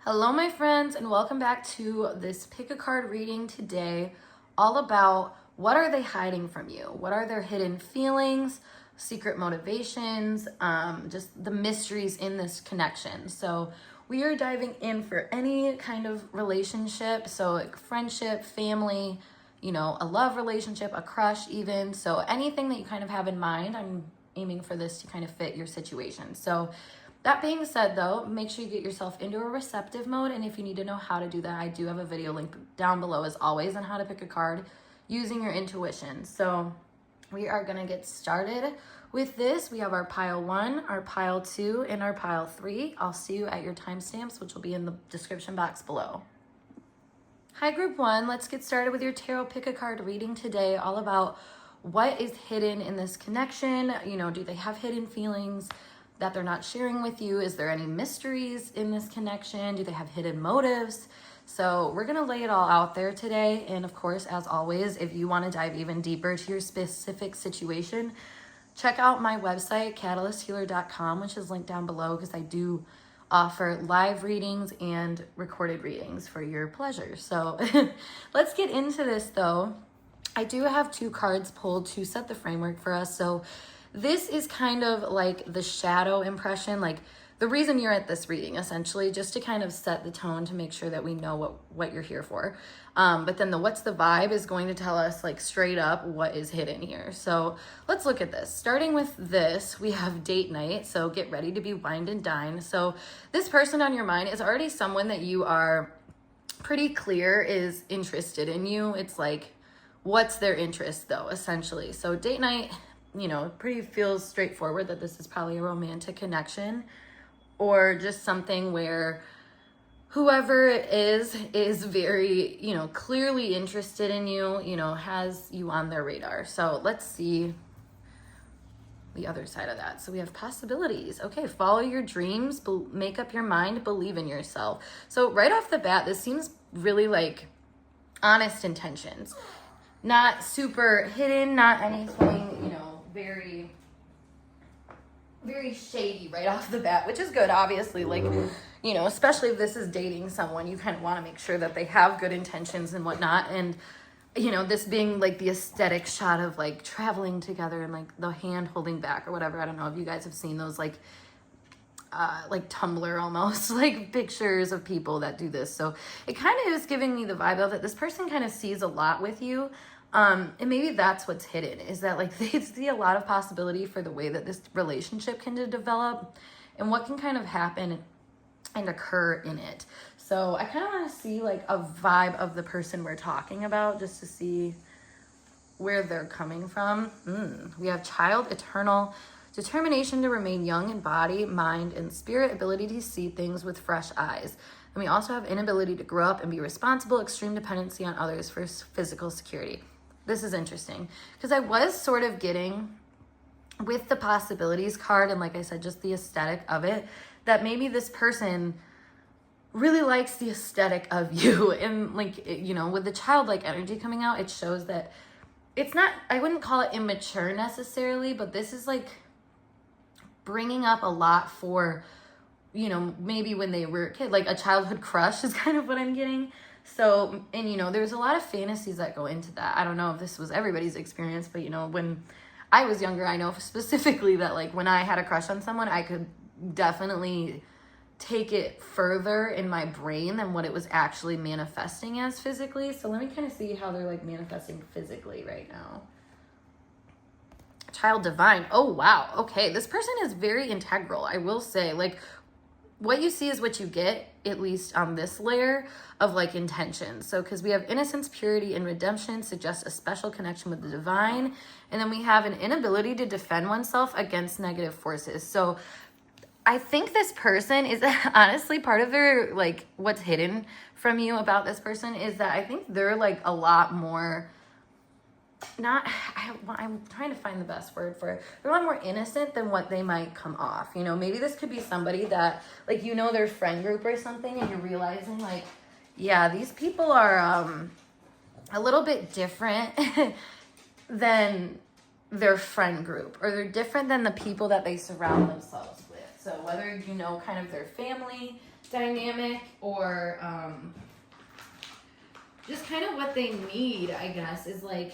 Hello, my friends, and welcome back to this pick a card reading today, all about what are they hiding from you? What are their hidden feelings, secret motivations, just the mysteries in this connection. So we are diving in for any kind of relationship, so like friendship, family, a love relationship, a crush even. So anything that you kind of have in mind, I'm aiming for this to kind of fit your situation. So that being said, though, make sure you get yourself into a receptive mode. And if you need to know how to do that, I do have a video link down below as always on how to pick a card using your intuition. So we are going to get started with this. We have our pile 1, our pile 2, and our pile 3. I'll see you at your timestamps, which will be in the description box below. Hi, group 1. Let's get started with your tarot pick a card reading today, all about what is hidden in this connection. Do they have hidden feelings that they're not sharing with you? Is there any mysteries in this connection? Do they have hidden motives? So we're gonna lay it all out there today. And of course, as always, if you wanna dive even deeper to your specific situation, check out my website, catalysthealer.com, which is linked down below because I do offer live readings and recorded readings for your pleasure. So let's get into this though. I do have 2 cards pulled to set the framework for us. So this is kind of like the shadow impression, like the reason you're at this reading, essentially, just to kind of set the tone to make sure that we know what you're here for. But then the what's the vibe is going to tell us like straight up what is hidden here. So let's look at this. Starting with this, we have date night. So get ready to be wined and dined. So this person on your mind is already someone that you are pretty clear is interested in you. It's like, what's their interest though, essentially. So date night, pretty feels straightforward that this is probably a romantic connection or just something where whoever it is very, clearly interested in you, has you on their radar. So let's see the other side of that. So we have possibilities. Okay, follow your dreams, make up your mind, believe in yourself. So right off the bat, this seems really like honest intentions. Not super hidden, not anything, very, very shady right off the bat, which is good, obviously. Like, especially if this is dating someone, you kind of want to make sure that they have good intentions and whatnot. And, this being like the aesthetic shot of like traveling together and like the hand holding back or whatever. I don't know if you guys have seen those like Tumblr almost like pictures of people that do this. So it kind of is giving me the vibe of that this person kind of sees a lot with you. And maybe that's what's hidden, is that like they see a lot of possibility for the way that this relationship can develop and what can kind of happen and occur in it. So I kind of want to see like a vibe of the person we're talking about just to see where they're coming from. We have child, eternal, determination to remain young in body, mind, and spirit, ability to see things with fresh eyes. And we also have inability to grow up and be responsible, extreme dependency on others for physical security. This is interesting because I was sort of getting with the possibilities card and like I said, just the aesthetic of it, that maybe this person really likes the aesthetic of you. And like, with the childlike energy coming out, it shows that it's not, I wouldn't call it immature necessarily, but this is like bringing up a lot for, maybe when they were a kid, like a childhood crush is kind of what I'm getting. So, and there's a lot of fantasies that go into that. I don't know if this was everybody's experience, but when I was younger, I know specifically that like when I had a crush on someone, I could definitely take it further in my brain than what it was actually manifesting as physically. So let me kind of see how they're like manifesting physically right now. Child divine. Oh, wow. Okay. This person is very integral. I will say, like, what you see is what you get, at least on this layer of like intention. So, because we have innocence, purity, and redemption suggests a special connection with the divine. And then we have an inability to defend oneself against negative forces. So I think this person is honestly part of their, like, what's hidden from you about this person is that I think they're like a lot more, I'm trying to find the best word for it. They're a lot more innocent than what they might come off. Maybe this could be somebody that, like, their friend group or something, and you're realizing, like, yeah, these people are a little bit different than their friend group, or they're different than the people that they surround themselves with. So whether kind of their family, dynamic, or just kind of what they need, I guess, is like,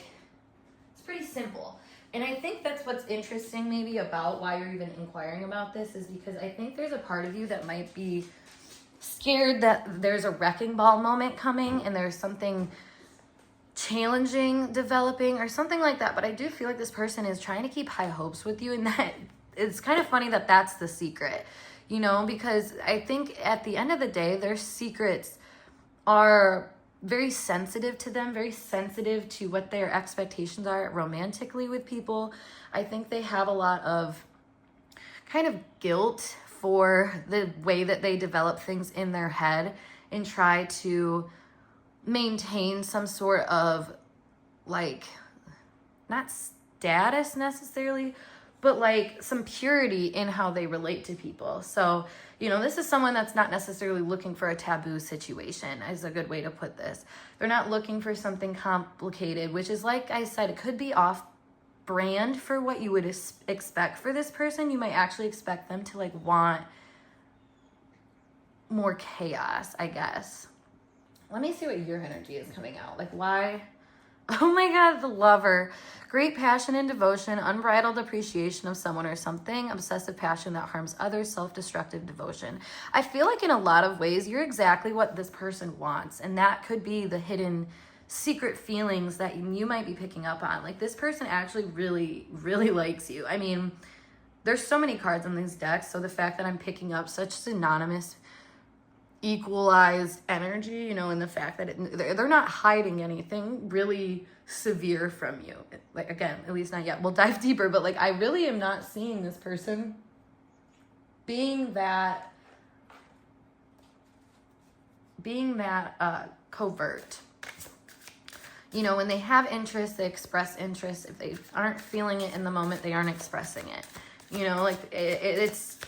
it's pretty simple. And I think that's what's interesting maybe about why you're even inquiring about this, is because I think there's a part of you that might be scared that there's a wrecking ball moment coming and there's something challenging developing or something like that. But I do feel like this person is trying to keep high hopes with you, and that it's kind of funny that that's the secret, you know, because I think at the end of the day, their secrets are very sensitive to them, very sensitive to what their expectations are romantically with people. I think they have a lot of kind of guilt for the way that they develop things in their head and try to maintain some sort of, like, not status necessarily, but like some purity in how they relate to people. So, you know, this is someone that's not necessarily looking for a taboo situation, is a good way to put this. They're not looking for something complicated, which is, like I said, it could be off brand for what you would expect for this person. You might actually expect them to like want more chaos, I guess. Let me see what your energy is coming out. Like, why? Oh my God, the Lover. Great passion and devotion, unbridled appreciation of someone or something, obsessive passion that harms others, self-destructive devotion. I feel like in a lot of ways, you're exactly what this person wants. And that could be the hidden secret feelings that you might be picking up on. Like, this person actually really, really likes you. I mean, there's so many cards in these decks. So the fact that I'm picking up such synonymous, equalized energy, you know, and the fact that they're not hiding anything really severe from you. Like, again, at least not yet. We'll dive deeper, but like, I really am not seeing this person being that covert. You know, when they have interest, they express interest. If they aren't feeling it in the moment, they aren't expressing it. You know, like it's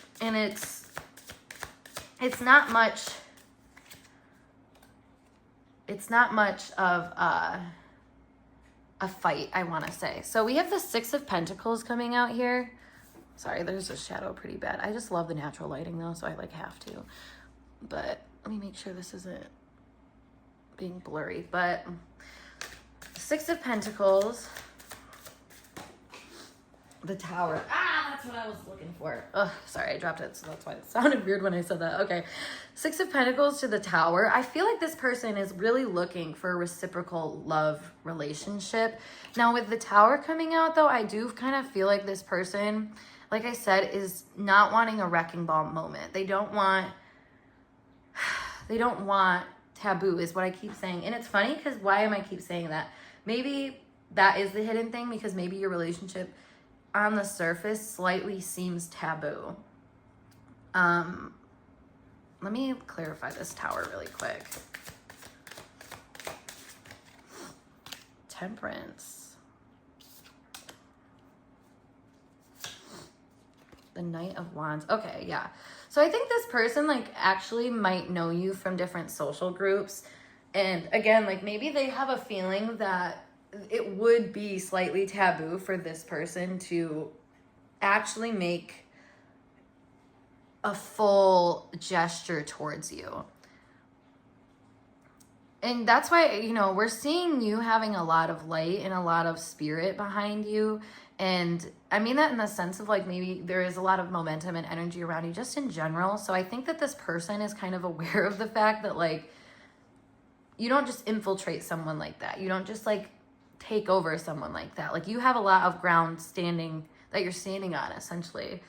not much. It's not much of a fight, I want to say. So we have the Six of Pentacles coming out here. Sorry, there's a shadow pretty bad. I just love the natural lighting though, so I like have to. But let me make sure this isn't being blurry. But Six of Pentacles, the Tower. That's what I was looking for. Oh, sorry, I dropped it, so that's why it sounded weird when I said that. Okay, Six of Pentacles to the Tower. I feel like this person is really looking for a reciprocal love relationship. Now, with the Tower coming out, though, I do kind of feel like this person, like I said, is not wanting a wrecking ball moment. They don't want taboo, is what I keep saying. And it's funny because why am I keep saying that? Maybe that is the hidden thing, because maybe your relationship on the surface slightly seems taboo. Let me clarify this Tower really quick. Temperance. The Knight of Wands. Okay, yeah. So I think this person like actually might know you from different social groups. And again, like maybe they have a feeling that it would be slightly taboo for this person to actually make a full gesture towards you. And that's why, you know, we're seeing you having a lot of light and a lot of spirit behind you. And I mean that in the sense of like maybe there is a lot of momentum and energy around you just in general. So I think that this person is kind of aware of the fact that like you don't just infiltrate someone like that. You don't just like take over someone like that. Like you have a lot of ground that you're standing on essentially.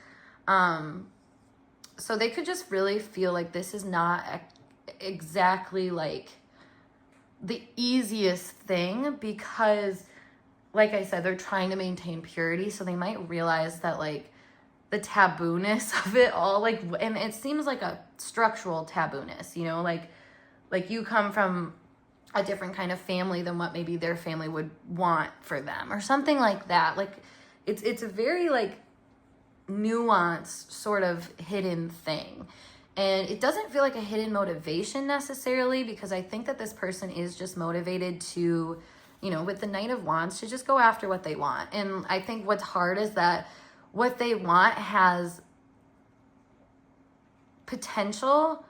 So they could just really feel like this is not exactly like the easiest thing, because like I said, they're trying to maintain purity. So they might realize that like the tabooness of it all, like, and it seems like a structural tabooness, you know, like you come from a different kind of family than what maybe their family would want for them or something like that. Like it's a very like nuanced sort of hidden thing. And it doesn't feel like a hidden motivation necessarily, because I think that this person is just motivated to, you know, with the Knight of Wands, to just go after what they want. And I think what's hard is that what they want has potential,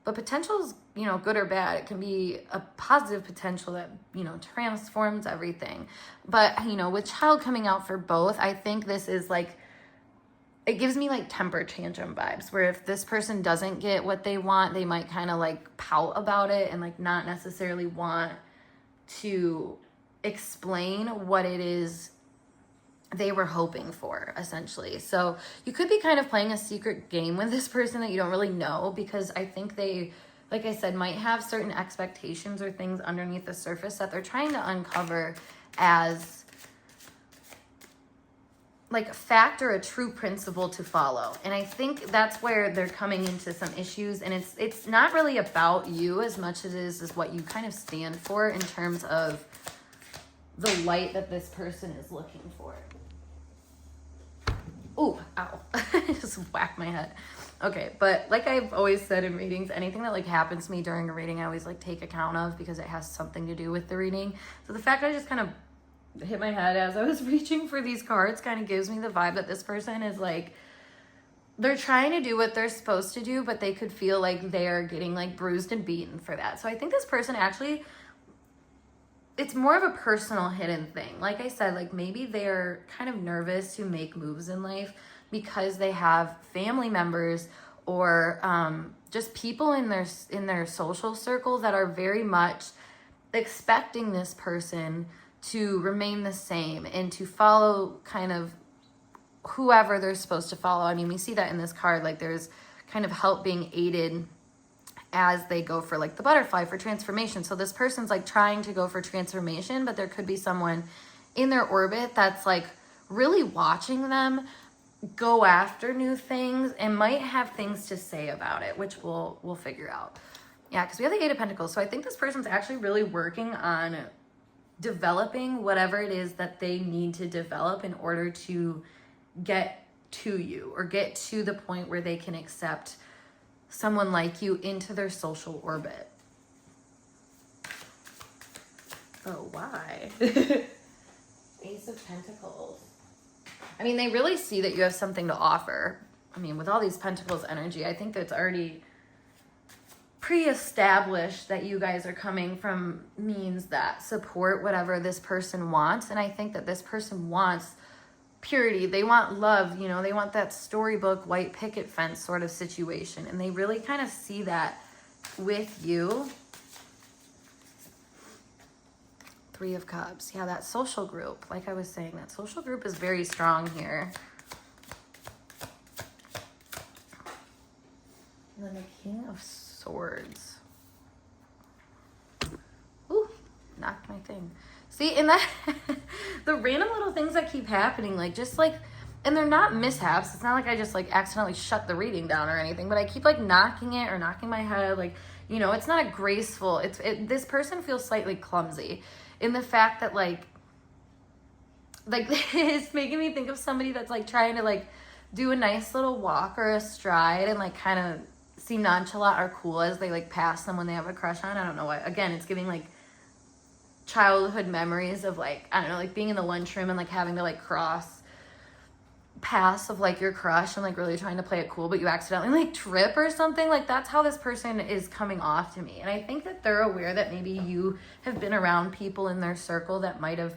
but potential is, you know, good or bad. It can be a positive potential that, you know, transforms everything. But, you know, with child coming out for both, I think this is like, it gives me like temper tantrum vibes, where if this person doesn't get what they want, they might kind of like pout about it and like not necessarily want to explain what it is they were hoping for, essentially. So you could be kind of playing a secret game with this person that you don't really know, because I think they, like I said, might have certain expectations or things underneath the surface that they're trying to uncover as like fact or a true principle to follow. And I think that's where they're coming into some issues, and it's not really about you as much as it is what you kind of stand for in terms of the light that this person is looking for. Ooh, ow. Just whacked my head. Okay, but like I've always said in readings, anything that like happens to me during a reading, I always like take account of, because it has something to do with the reading. So the fact I just kind of hit my head as I was reaching for these cards kind of gives me the vibe that this person is like, they're trying to do what they're supposed to do, but they could feel like they're getting like bruised and beaten for that. So I think this person actually, it's more of a personal hidden thing. Like I said, like maybe they're kind of nervous to make moves in life because they have family members or just people in their social circle that are very much expecting this person to remain the same and to follow kind of whoever they're supposed to follow. I mean, we see that in this card, like there's kind of help being aided as they go for like the butterfly for transformation. So this person's like trying to go for transformation, but there could be someone in their orbit that's like really watching them go after new things and might have things to say about it, which we'll figure out. Yeah, because we have the Eight of Pentacles. So I think this person's actually really working on developing whatever it is that they need to develop in order to get to you or get to the point where they can accept someone like you into their social orbit. Oh, why? Ace of Pentacles. I mean, they really see that you have something to offer. I mean, with all these Pentacles energy, I think that's already pre-established that you guys are coming from means that support whatever this person wants. And I think that this person wants purity. They want love, you know, they want that storybook white picket fence sort of situation. And they really kind of see that with you. Three of Cups. Yeah, that social group. Like I was saying, that social group is very strong here. And then the King of Swords. Ooh, knocked my thing. See, and that, the random little things that keep happening, like just like, and they're not mishaps. It's not like I just like accidentally shut the reading down or anything, but I keep like knocking it or knocking my head. Like, you know, it's not a graceful, this person feels slightly clumsy in the fact that like it's making me think of somebody that's like trying to like do a nice little walk or a stride and like kind of seem nonchalant or cool as they like pass someone they have a crush on. I don't know why. Again, it's giving like childhood memories of like, I don't know, like being in the lunchroom and like having to like cross paths of like your crush and like really trying to play it cool, but you accidentally like trip or something. Like that's how this person is coming off to me. And I think that they're aware that maybe you have been around people in their circle that might have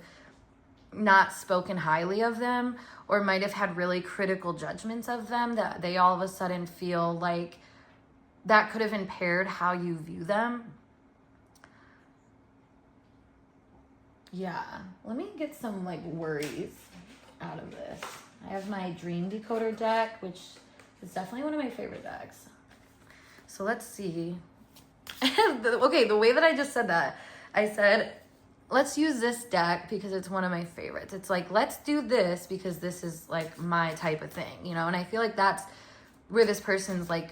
not spoken highly of them or might have had really critical judgments of them, that they all of a sudden feel like that could have impaired how you view them. Yeah, let me get some like worries out of this. I have my Dream Decoder deck, which is definitely one of my favorite decks. So let's see. Okay, the way that I just said that, I said, let's use this deck because it's one of my favorites. It's like, let's do this because this is like my type of thing, you know? And I feel like that's where this person's like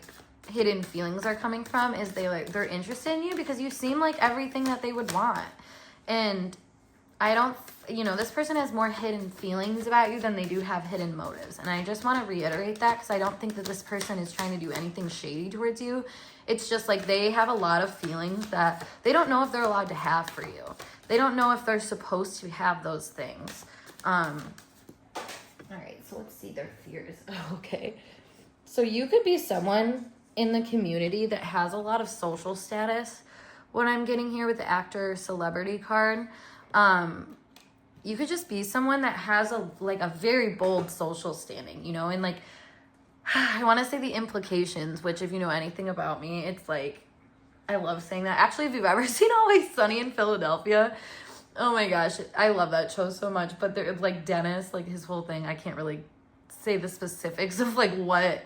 hidden feelings are coming from, is they're interested in you because you seem like everything that they would want. And I don't, you know, this person has more hidden feelings about you than they do have hidden motives. And I just want to reiterate that because I don't think that this person is trying to do anything shady towards you. It's just like they have a lot of feelings that they don't know if they're allowed to have for you. They don't know if they're supposed to have those things. All right, so let's see their fears. Okay. So you could be someone in the community that has a lot of social status. What I'm getting here with the actor celebrity card, you could just be someone that has a very bold social standing, you know, and like, I want to say the implications, which if you know anything about me, it's like, I love saying that. Actually, if you've ever seen Always Sunny in Philadelphia, oh my gosh, I love that show so much. But they're like Dennis, like his whole thing, I can't really say the specifics of like what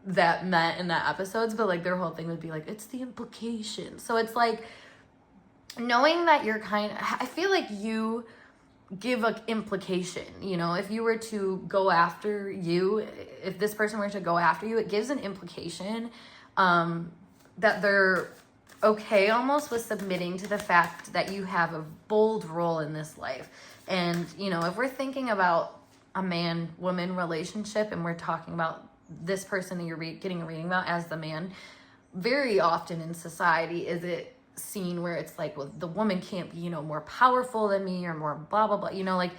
that meant in the episodes, but like their whole thing would be like, it's the implication. So it's like knowing that you're I feel like you give an implication, you know, if you were to go after you, if this person were to go after you, it gives an implication that they're okay almost with submitting to the fact that you have a bold role in this life. And, you know, if we're thinking about a man-woman relationship and we're talking about this person that you're getting a reading about as the man, very often in society is it seen where it's like, well, the woman can't be, you know, more powerful than me or more blah blah blah, you know, like,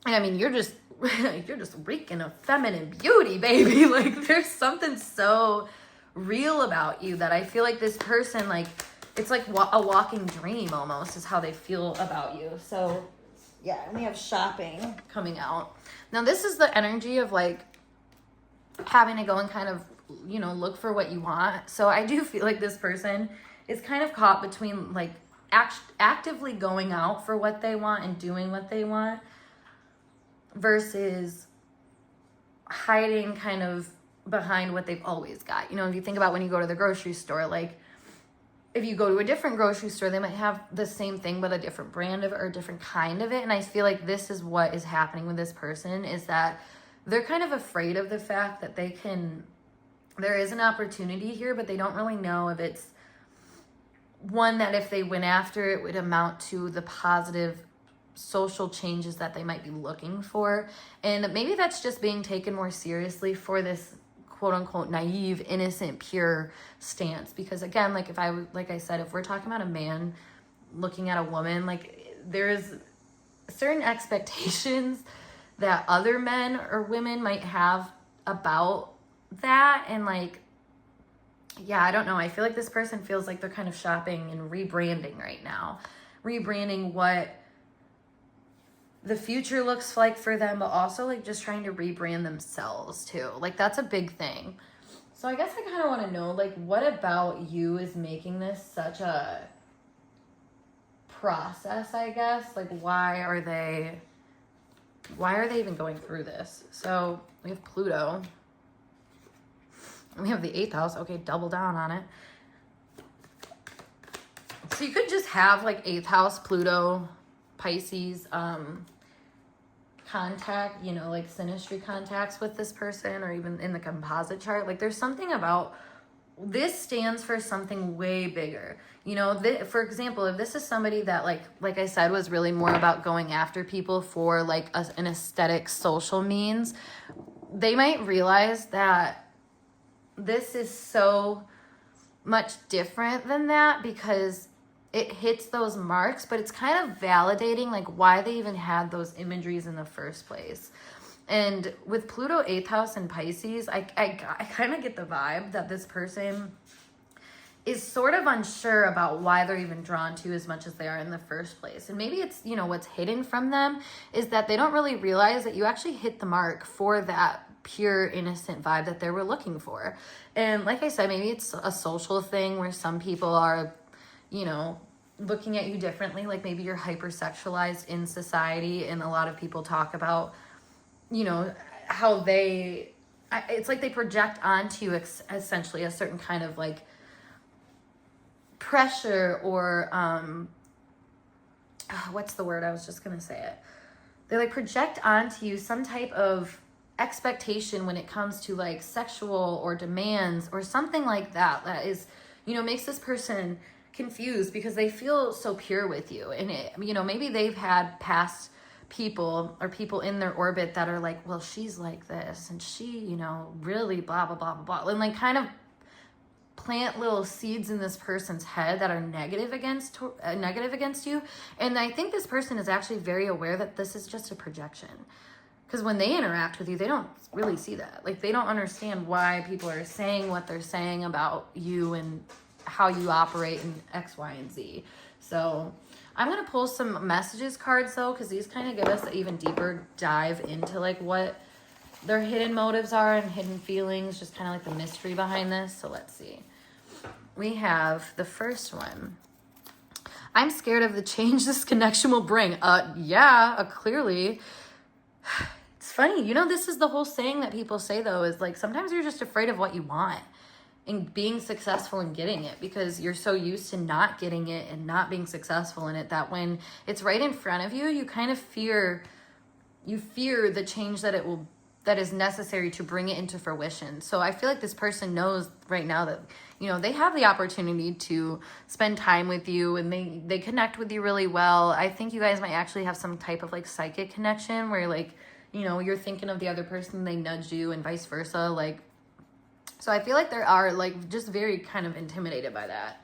I mean, you're just reeking of feminine beauty, baby. Like there's something so real about you that I feel like this person, like, it's like a walking dream almost is how they feel about you. So yeah, and we have shopping coming out. Now this is the energy of like having to go and kind of, you know, look for what you want. So I do feel like this person is kind of caught between like actively going out for what they want and doing what they want versus hiding kind of behind what they've always got. You know, if you think about when you go to the grocery store, like if you go to a different grocery store, they might have the same thing but a different brand of it or a different kind of it. And I feel like this is what is happening with this person, is that they're kind of afraid of the fact that there is an opportunity here, but they don't really know if it's one that if they went after it would amount to the positive social changes that they might be looking for. And maybe that's just being taken more seriously for this quote unquote naive, innocent, pure stance. Because again, like I said, if we're talking about a man looking at a woman, like there's certain expectations that other men or women might have about that. And like, yeah, I don't know. I feel like this person feels like they're kind of shopping and rebranding right now. Rebranding what the future looks like for them, but also like just trying to rebrand themselves too. Like that's a big thing. So I guess I kind of want to know, like, what about you is making this such a process, I guess? Like, why are they even going through this? So we have Pluto. We have the 8th house. Okay, double down on it. So you could just have like 8th house, Pluto, Pisces, contact, you know, like synastry contacts with this person, or even in the composite chart. Like there's something about this stands for something way bigger. You know, for example, if this is somebody that like I said, was really more about going after people for like an aesthetic social means, they might realize that this is so much different than that because it hits those marks, but it's kind of validating like why they even had those imageries in the first place. And with Pluto 8th house and Pisces, I kind of get the vibe that this person is sort of unsure about why they're even drawn to as much as they are in the first place. And maybe it's, you know, what's hidden from them is that they don't really realize that you actually hit the mark for that pure innocent vibe that they were looking for. And like I said, maybe it's a social thing where some people are, you know, looking at you differently. Like maybe you're hypersexualized in society, and a lot of people talk about, you know, how it's like they project onto you essentially a certain kind of like pressure or what's the word? I was just gonna say it. They like project onto you some type of expectation when it comes to like sexual or demands or something like that is, you know, makes this person confused because they feel so pure with you. And it, you know, maybe they've had past people or people in their orbit that are like, well, she's like this and she, you know, really blah blah blah blah blah, and like kind of plant little seeds in this person's head that are negative against you. And I think this person is actually very aware that this is just a projection. because when they interact with you, they don't really see that. Like, they don't understand why people are saying what they're saying about you and how you operate in X, Y, and Z. So I'm going to pull some messages cards, though, because these kind of give us an even deeper dive into, like, what their hidden motives are and hidden feelings, just kind of like the mystery behind this. So let's see. We have the first one. I'm scared of the change this connection will bring. Clearly. It's funny. You know, this is the whole saying that people say, though, is like sometimes you're just afraid of what you want and being successful in getting it, because you're so used to not getting it and not being successful in it that when it's right in front of you, you kind of fear the change that is necessary to bring it into fruition. So I feel like this person knows right now that, you know, they have the opportunity to spend time with you and they connect with you really well. I think you guys might actually have some type of like psychic connection where, like, you know, you're thinking of the other person, they nudge you, and vice versa. Like, so I feel like there are, like, just very kind of intimidated by that.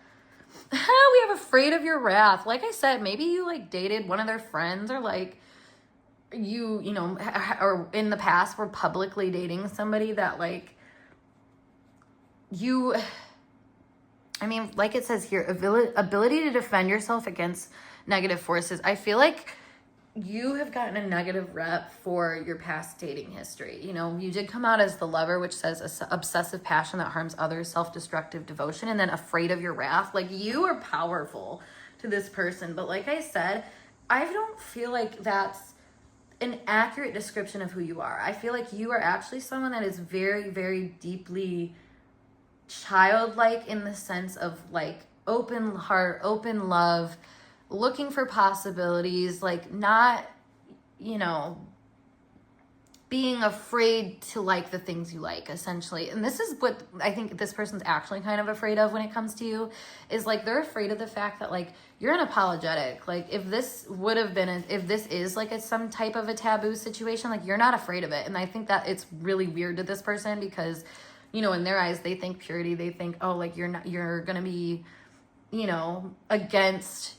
We have afraid of your wrath. Like I said, maybe you like dated one of their friends, or like you know, or in the past were publicly dating somebody that like you, I mean, like it says here, ability to defend yourself against negative forces. I feel like you have gotten a negative rep for your past dating history. You know, you did come out as the lover, which says obsessive passion that harms others, self-destructive devotion, and then afraid of your wrath. Like, you are powerful to this person. But like I said, I don't feel like that's an accurate description of who you are. I feel like you are actually someone that is very, very deeply childlike, in the sense of like open heart, open love, looking for possibilities, like not, you know, being afraid to like the things you like, essentially. And this is what I think this person's actually kind of afraid of when it comes to you, is like they're afraid of the fact that like you're unapologetic. Like, if this would have been, if this is like some type of a taboo situation, like you're not afraid of it. And I think that it's really weird to this person because, you know, in their eyes, they think purity, they think, oh, like you're going to be, you know, against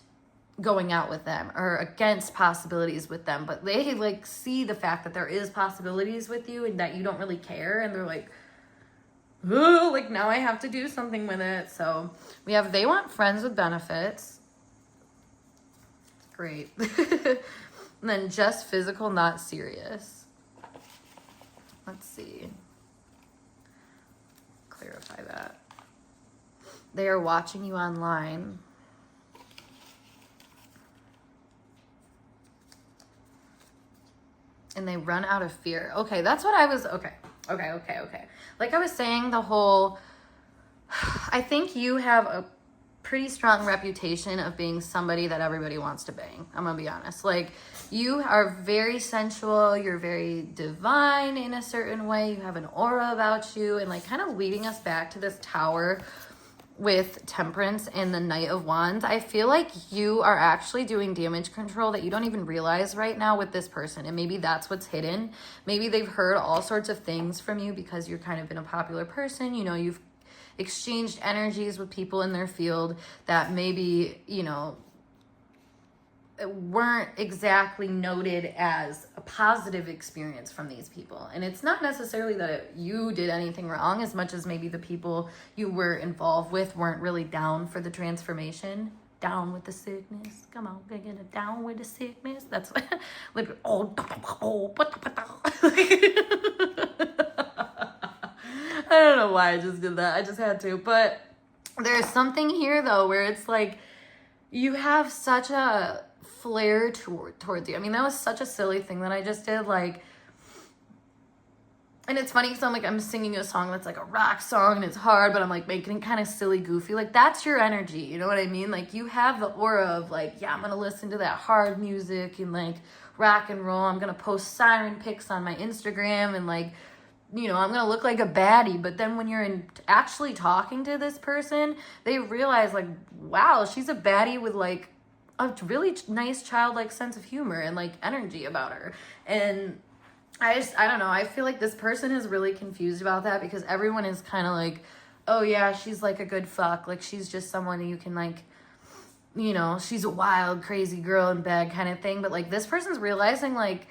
going out with them or against possibilities with them, but they like see the fact that there is possibilities with you and that you don't really care, and they're like, oh, like now I have to do something with it. So we have, they want friends with benefits. Great. And then just physical, not serious. Let's see. Clarify that. They are watching you online. And they run out of fear. Okay, that's what I was, okay. Like I was saying, I think you have a pretty strong reputation of being somebody that everybody wants to bang. I'm gonna be honest. Like, you are very sensual, you're very divine in a certain way, you have an aura about you, and like kind of leading us back to this Tower with Temperance and the Knight of Wands. I feel like you are actually doing damage control that you don't even realize right now with this person, and maybe that's what's hidden. Maybe they've heard all sorts of things from you because you're kind of been a popular person. You know, you've exchanged energies with people in their field that maybe, you know, weren't exactly noted as a positive experience from these people. And it's not necessarily that you did anything wrong, as much as maybe the people you were involved with weren't really down for the transformation. Down with the sickness. Come on, we're gonna down with the sickness. That's like, I don't know why I just did that. I just had to. But there's something here though where it's like you have such a flair towards you. I mean, that was such a silly thing that I just did. Like, and it's funny because I'm singing a song that's like a rock song and it's hard, but I'm like making it kind of silly, goofy. Like, that's your energy. You know what I mean? Like, you have the aura of like, yeah, I'm going to listen to that hard music and like rock and roll. I'm going to post siren pics on my Instagram and like, you know, I'm going to look like a baddie. But then when you're actually talking to this person, they realize like, wow, she's a baddie with like a really nice childlike sense of humor and like energy about her. And I don't know. I feel like this person is really confused about that because everyone is kind of like, oh yeah, she's like a good fuck. Like, she's just someone you can like, you know, she's a wild, crazy girl in bed kind of thing. But like, this person's realizing like,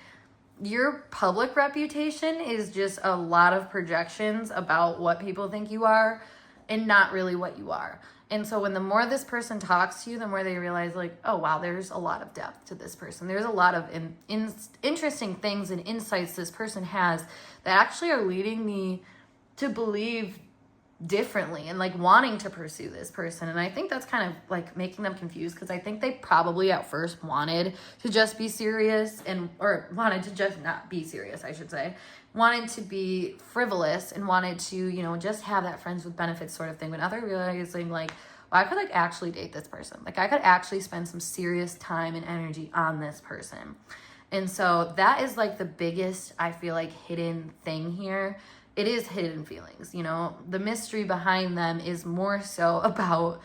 your public reputation is just a lot of projections about what people think you are and not really what you are. And so when the more this person talks to you, the more they realize like, oh, wow, there's a lot of depth to this person. There's a lot of interesting things and insights this person has that actually are leading me to believe differently and like wanting to pursue this person. And I think that's kind of like making them confused, because I think they probably at first wanted to just be serious or wanted to just not be serious, I should say, wanted to be frivolous and wanted to, you know, just have that friends with benefits sort of thing. But now they're realizing like, well, I could like actually date this person. Like I could actually spend some serious time and energy on this person. And so that is like the biggest, I feel like, hidden thing here. It is hidden feelings, you know. The mystery behind them is more so about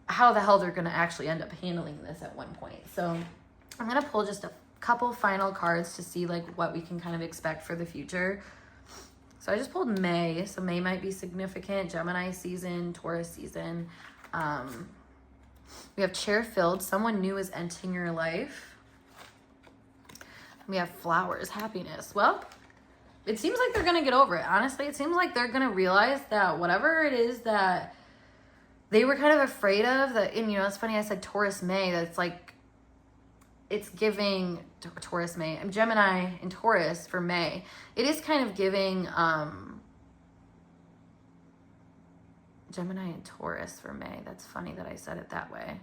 how the hell they're going to actually end up handling this at one point. So I'm going to pull just a couple final cards to see like what we can kind of expect for the future. So I just pulled May. So May might be significant. Gemini season, Taurus season. We have chair filled. Someone new is entering your life. We have flowers, happiness. Well, it seems like they're going to get over it. Honestly, it seems like they're going to realize that whatever it is that they were kind of afraid of, that, and you know, it's funny, I said Taurus May, that's like, it's giving Taurus May. I'm Gemini and Taurus for May. It is kind of giving Gemini and Taurus for May. That's funny that I said it that way.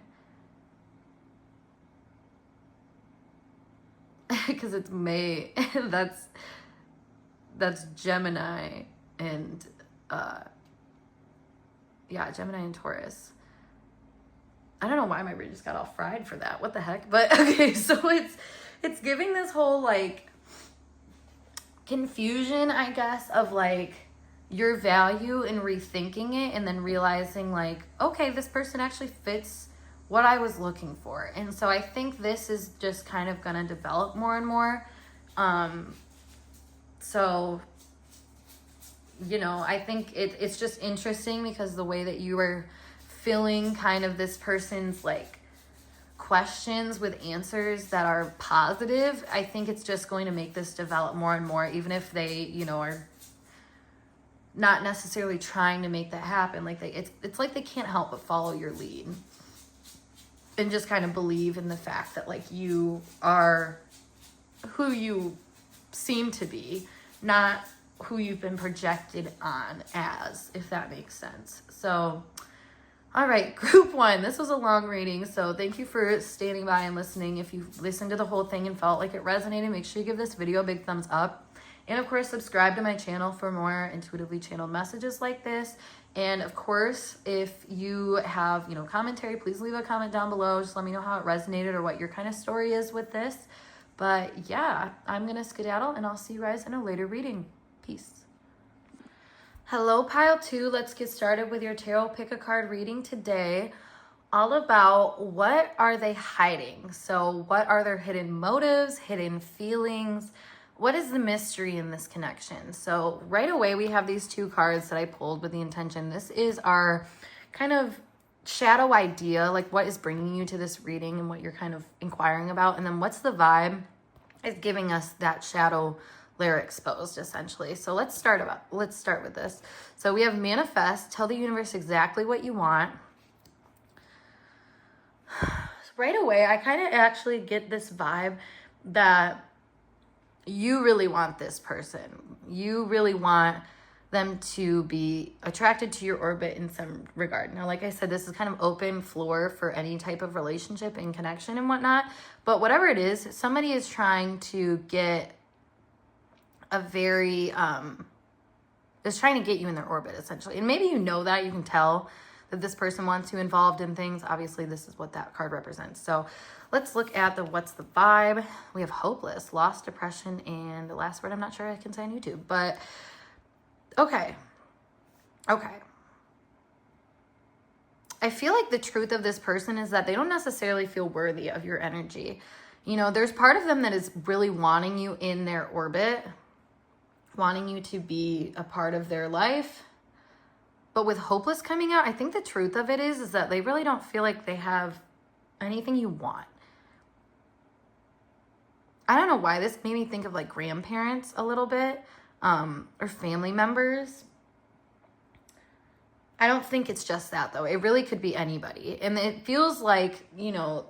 Because it's May. That's Gemini and Gemini and Taurus. I don't know why my brain just got all fried for that. What the heck? But okay, so it's giving this whole like confusion, I guess, of like your value and rethinking it and then realizing like, okay, this person actually fits what I was looking for. And so I think this is just kind of going to develop more and more. So, you know, I think it's just interesting because the way that you were filling kind of this person's like questions with answers that are positive, I think it's just going to make this develop more and more, even if they, you know, are not necessarily trying to make that happen. Like it's like they can't help but follow your lead and just kind of believe in the fact that like you are who you seem to be, not who you've been projected on as, if that makes sense. So, all right, group one, this was a long reading, so thank you for standing by and listening. If you listened to the whole thing and felt like it resonated, make sure you give this video a big thumbs up. And of course, subscribe to my channel for more intuitively channeled messages like this. And of course, if you have, you know, commentary, please leave a comment down below. Just let me know how it resonated or what your kind of story is with this. But yeah, I'm going to skedaddle and I'll see you guys in a later reading. Peace. Hello, pile 2. Let's get started with your tarot pick a card reading today. All about what are they hiding? So what are their hidden motives, hidden feelings? What is the mystery in this connection? So right away, we have these two cards that I pulled with the intention. This is our kind of shadow idea, like what is bringing you to this reading and what you're kind of inquiring about. And then what's the vibe is giving us that shadow layer exposed, essentially. So let's start with this. So we have manifest, tell the universe exactly what you want. Right away, I kind of actually get this vibe that you really want this person. You really want them to be attracted to your orbit in some regard. Now, like I said, this is kind of open floor for any type of relationship and connection and whatnot. But whatever it is, somebody is trying to get a very, is trying to get you in their orbit, essentially. And maybe you know that, you can tell that this person wants you involved in things. Obviously, this is what that card represents. So let's look at what's the vibe. We have hopeless, lost, depression, and the last word I'm not sure I can say on YouTube. But okay. I feel like the truth of this person is that they don't necessarily feel worthy of your energy. You know, there's part of them that is really wanting you in their orbit, wanting you to be a part of their life. But with hopeless coming out, I think the truth of it is that they really don't feel like they have anything you want. I don't know why this made me think of like grandparents a little bit, or family members. I don't think it's just that though. It really could be anybody. And it feels like, you know,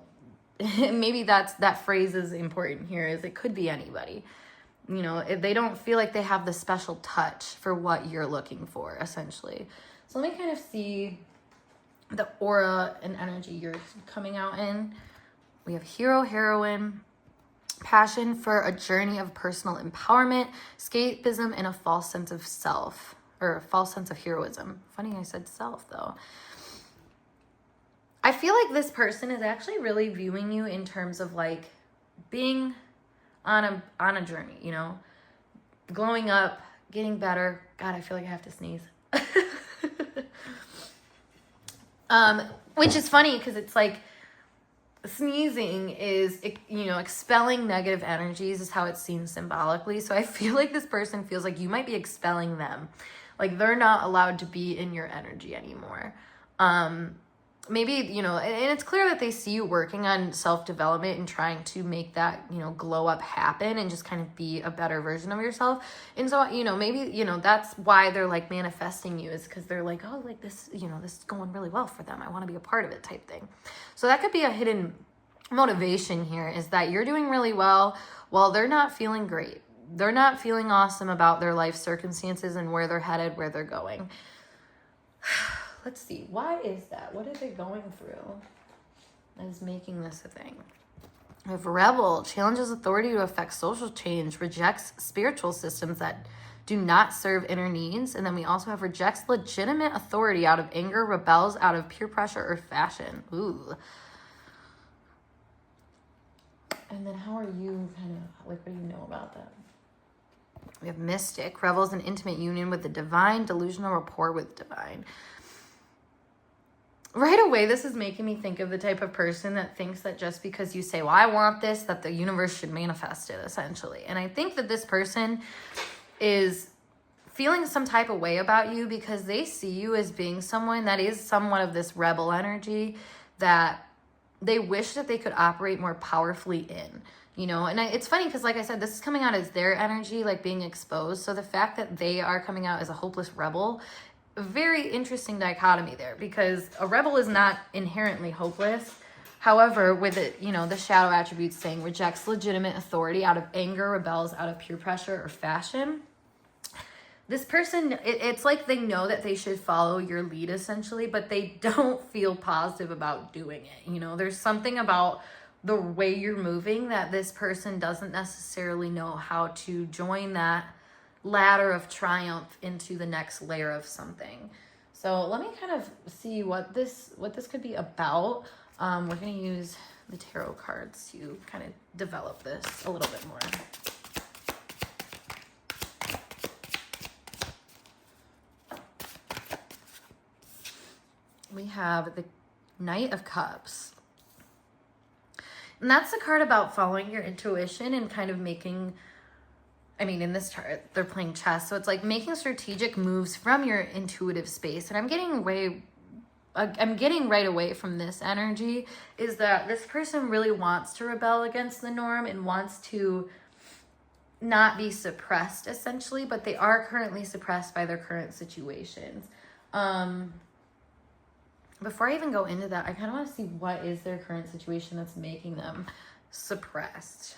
maybe that phrase is important here, is it could be anybody. You know, if they don't feel like they have the special touch for what you're looking for, essentially. So let me kind of see the aura and energy you're coming out in. We have hero, heroine, passion for a journey of personal empowerment, escapism, and a false sense of self, or a false sense of heroism. Funny I said self, though. I feel like this person is actually really viewing you in terms of like being on a journey, you know, glowing up, getting better. God, I feel like I have to sneeze. Which is funny because it's like sneezing is, you know, expelling negative energies is how it's seen symbolically. So I feel like this person feels like you might be expelling them. Like they're not allowed to be in your energy anymore. Maybe, you know, and it's clear that they see you working on self-development and trying to make that, you know, glow up happen and just kind of be a better version of yourself. And so, you know, maybe, you know, that's why they're like manifesting you, is because they're like, oh, like this, you know, this is going really well for them. I want to be a part of it type thing. So that could be a hidden motivation here, is that you're doing really well while they're not feeling great. They're not feeling awesome about their life circumstances and where they're headed, where they're going. Let's see. Why is that? What are they going through that is making this a thing? We have rebel, challenges authority to affect social change, rejects spiritual systems that do not serve inner needs. And then we also have rejects legitimate authority out of anger, rebels out of peer pressure or fashion. Ooh. And then how are you kind of, like, what do you know about that? We have mystic, revels in intimate union with the divine, delusional rapport with divine. Right away, this is making me think of the type of person that thinks that just because you say, well, I want this, that the universe should manifest it, essentially. And I think that this person is feeling some type of way about you because they see you as being someone that is somewhat of this rebel energy that they wish that they could operate more powerfully in, you know. And it's funny because, like I said, this is coming out as their energy, like being exposed. So the fact that they are coming out as a hopeless rebel, very interesting dichotomy there, because a rebel is not inherently hopeless. However, with it, you know, the shadow attributes saying rejects legitimate authority out of anger, rebels out of peer pressure or fashion. This person, it's like they know that they should follow your lead essentially, but they don't feel positive about doing it. You know, there's something about the way you're moving that this person doesn't necessarily know how to join that ladder of triumph into the next layer of something. So let me kind of see what this could be about. We're going to use the tarot cards to kind of develop this a little bit more. We have the Knight of Cups. And that's the card about following your intuition and kind of making, I mean, in this chart, they're playing chess. So it's like making strategic moves from your intuitive space. And I'm getting right away from this energy is that this person really wants to rebel against the norm and wants to not be suppressed, essentially, but they are currently suppressed by their current situations. Before I even go into that, I kind of want to see what is their current situation that's making them suppressed.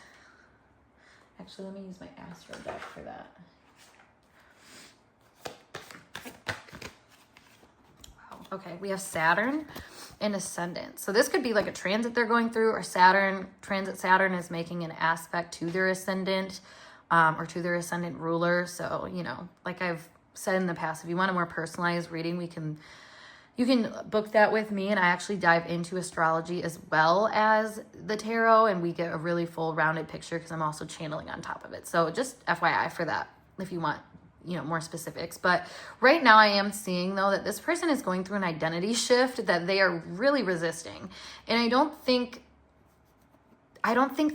Actually, let me use my astro deck for that. Wow. Okay, we have Saturn and Ascendant. So this could be like a transit they're going through, or Saturn is making an aspect to their Ascendant, or to their Ascendant ruler. So, you know, like I've said in the past, if you want a more personalized reading, you can book that with me, and I actually dive into astrology as well as the tarot, and we get a really full rounded picture because I'm also channeling on top of it. So just FYI for that, if you want, you know, more specifics. But right now I am seeing, though, that this person is going through an identity shift that they are really resisting. And I don't think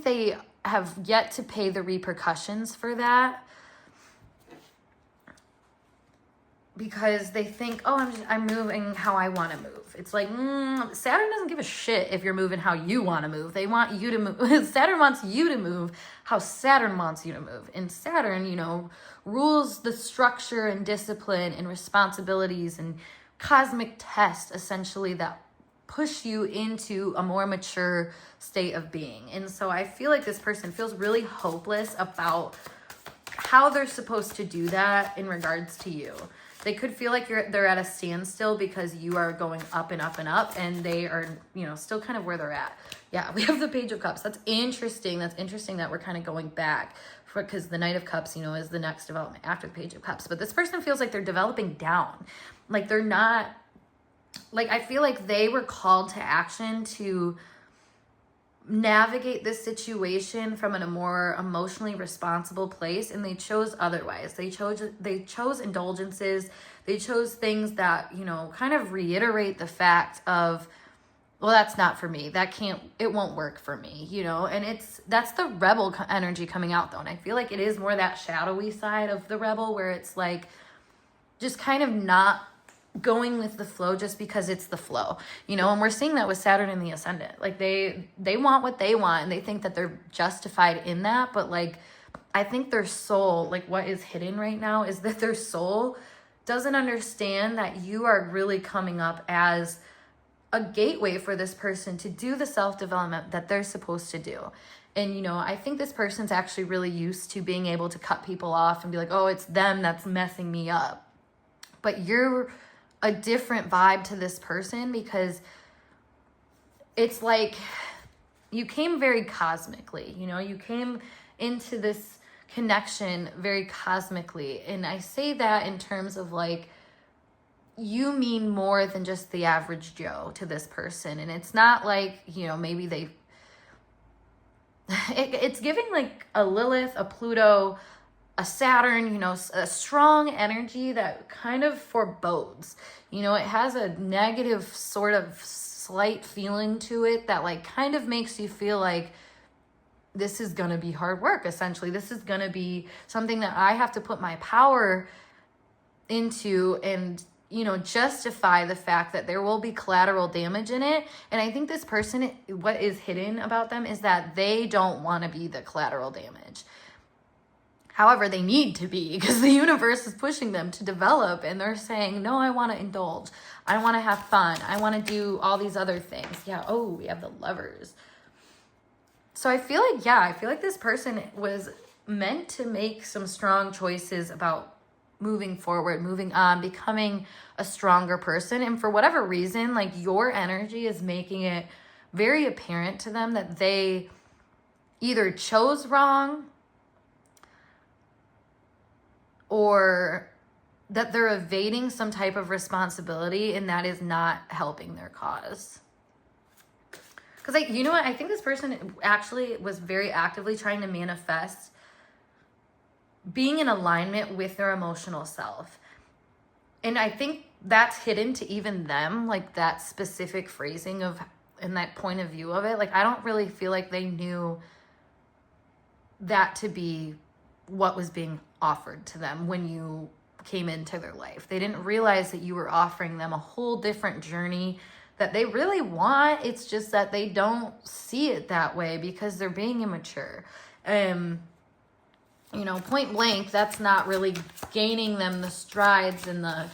they have yet to pay the repercussions for that, because they think, oh, I'm moving how I want to move. It's like, Saturn doesn't give a shit if you're moving how you want to move. They want you to move. Saturn wants you to move how Saturn wants you to move. And Saturn, you know, rules the structure and discipline and responsibilities and cosmic tests, essentially, that push you into a more mature state of being. And so I feel like this person feels really hopeless about how they're supposed to do that in regards to you. They could feel like they're at a standstill because you are going up and up and up, and they are, you know, still kind of where they're at. Yeah, we have the Page of Cups. That's interesting. That's interesting that we're kind of going back, because the Knight of Cups, you know, is the next development after the Page of Cups. But this person feels like they're developing down. Like they're not, like I feel like they were called to action to navigate this situation from a more emotionally responsible place, and they chose otherwise. They chose indulgences. They chose things that, you know, kind of reiterate the fact of, well, that's not for me. It won't work for me, you know. And that's the rebel energy coming out though. And I feel like it is more that shadowy side of the rebel, where it's like just kind of not going with the flow just because it's the flow, you know. And we're seeing that with Saturn in the ascendant. Like they want what they want, and they think that they're justified in that. But like, I think their soul, like what is hidden right now is that their soul doesn't understand that you are really coming up as a gateway for this person to do the self-development that they're supposed to do. And, you know, I think this person's actually really used to being able to cut people off and be like, oh, it's them that's messing me up. But you're a different vibe to this person, because it's like you came very cosmically, you know, you came into this connection very cosmically. And I say that in terms of like, you mean more than just the average Joe to this person. And it's not like, you know, maybe it's giving like a Lilith, a Pluto, a Saturn, you know, a strong energy that kind of forebodes. You know, it has a negative sort of slight feeling to it that like kind of makes you feel like this is going to be hard work, essentially. This is going to be something that I have to put my power into and, you know, justify the fact that there will be collateral damage in it. And I think this person, what is hidden about them is that they don't want to be the collateral damage. However, they need to be, because the universe is pushing them to develop, and they're saying, no, I want to indulge. I want to have fun. I want to do all these other things. Yeah. Oh, we have the Lovers. So I feel like this person was meant to make some strong choices about moving forward, moving on, becoming a stronger person. And for whatever reason, like your energy is making it very apparent to them that they either chose wrong, or that they're evading some type of responsibility, and that is not helping their cause. Because, like, you know what? I think this person actually was very actively trying to manifest being in alignment with their emotional self. And I think that's hidden to even them, like that specific phrasing of, and that point of view of it. Like, I don't really feel like they knew that to be what was being offered to them when you came into their life. They didn't realize that you were offering them a whole different journey that they really want. It's just that they don't see it that way because they're being immature. You know, point blank, that's not really gaining them the strides and the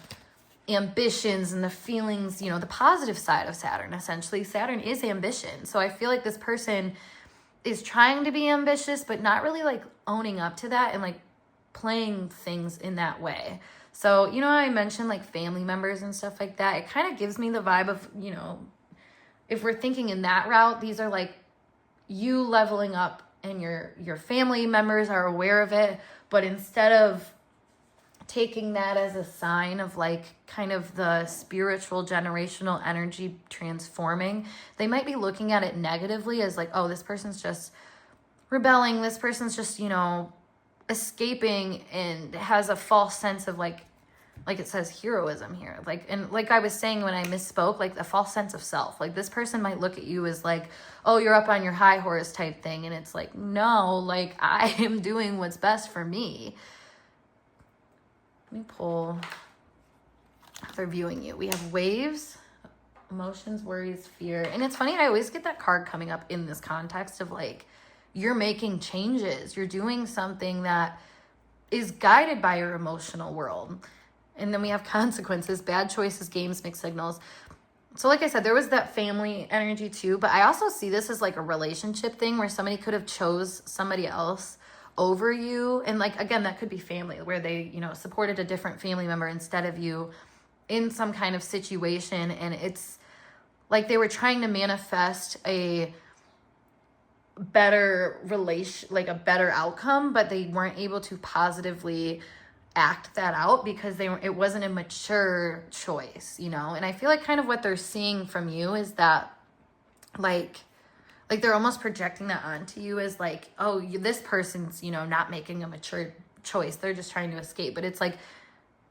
ambitions and the feelings, you know, the positive side of Saturn. Essentially, Saturn is ambition. So I feel like this person is trying to be ambitious, but not really like owning up to that and like playing things in that way. So, you know, I mentioned like family members and stuff like that. It kind of gives me the vibe of, you know, if we're thinking in that route, these are like you leveling up and your family members are aware of it. But instead of taking that as a sign of like kind of the spiritual generational energy transforming, they might be looking at it negatively as like, oh, this person's just rebelling. This person's just, you know, escaping and has a false sense of like it says heroism here. Like, and like I was saying when I misspoke, like a false sense of self. Like this person might look at you as like, oh, you're up on your high horse type thing. And it's like, no, like I am doing what's best for me. Let me pull. They're viewing you. We have waves, Emotions, worries, fear. And it's funny, I always get that card coming up in this context of like, you're making changes. You're doing something that is guided by your emotional world. And then we have consequences, bad choices, games, mixed signals. So like I said, there was that family energy too, but I also see this as like a relationship thing where somebody could have chose somebody else over you. And like, again, that could be family where they, you know, supported a different family member instead of you in some kind of situation. And it's like they were trying to manifest a better relation, like a better outcome, but they weren't able to positively act that out because it wasn't a mature choice, you know? And I feel like kind of what they're seeing from you is that like they're almost projecting that onto you as like, oh, this person's, you know, not making a mature choice. They're just trying to escape. But it's like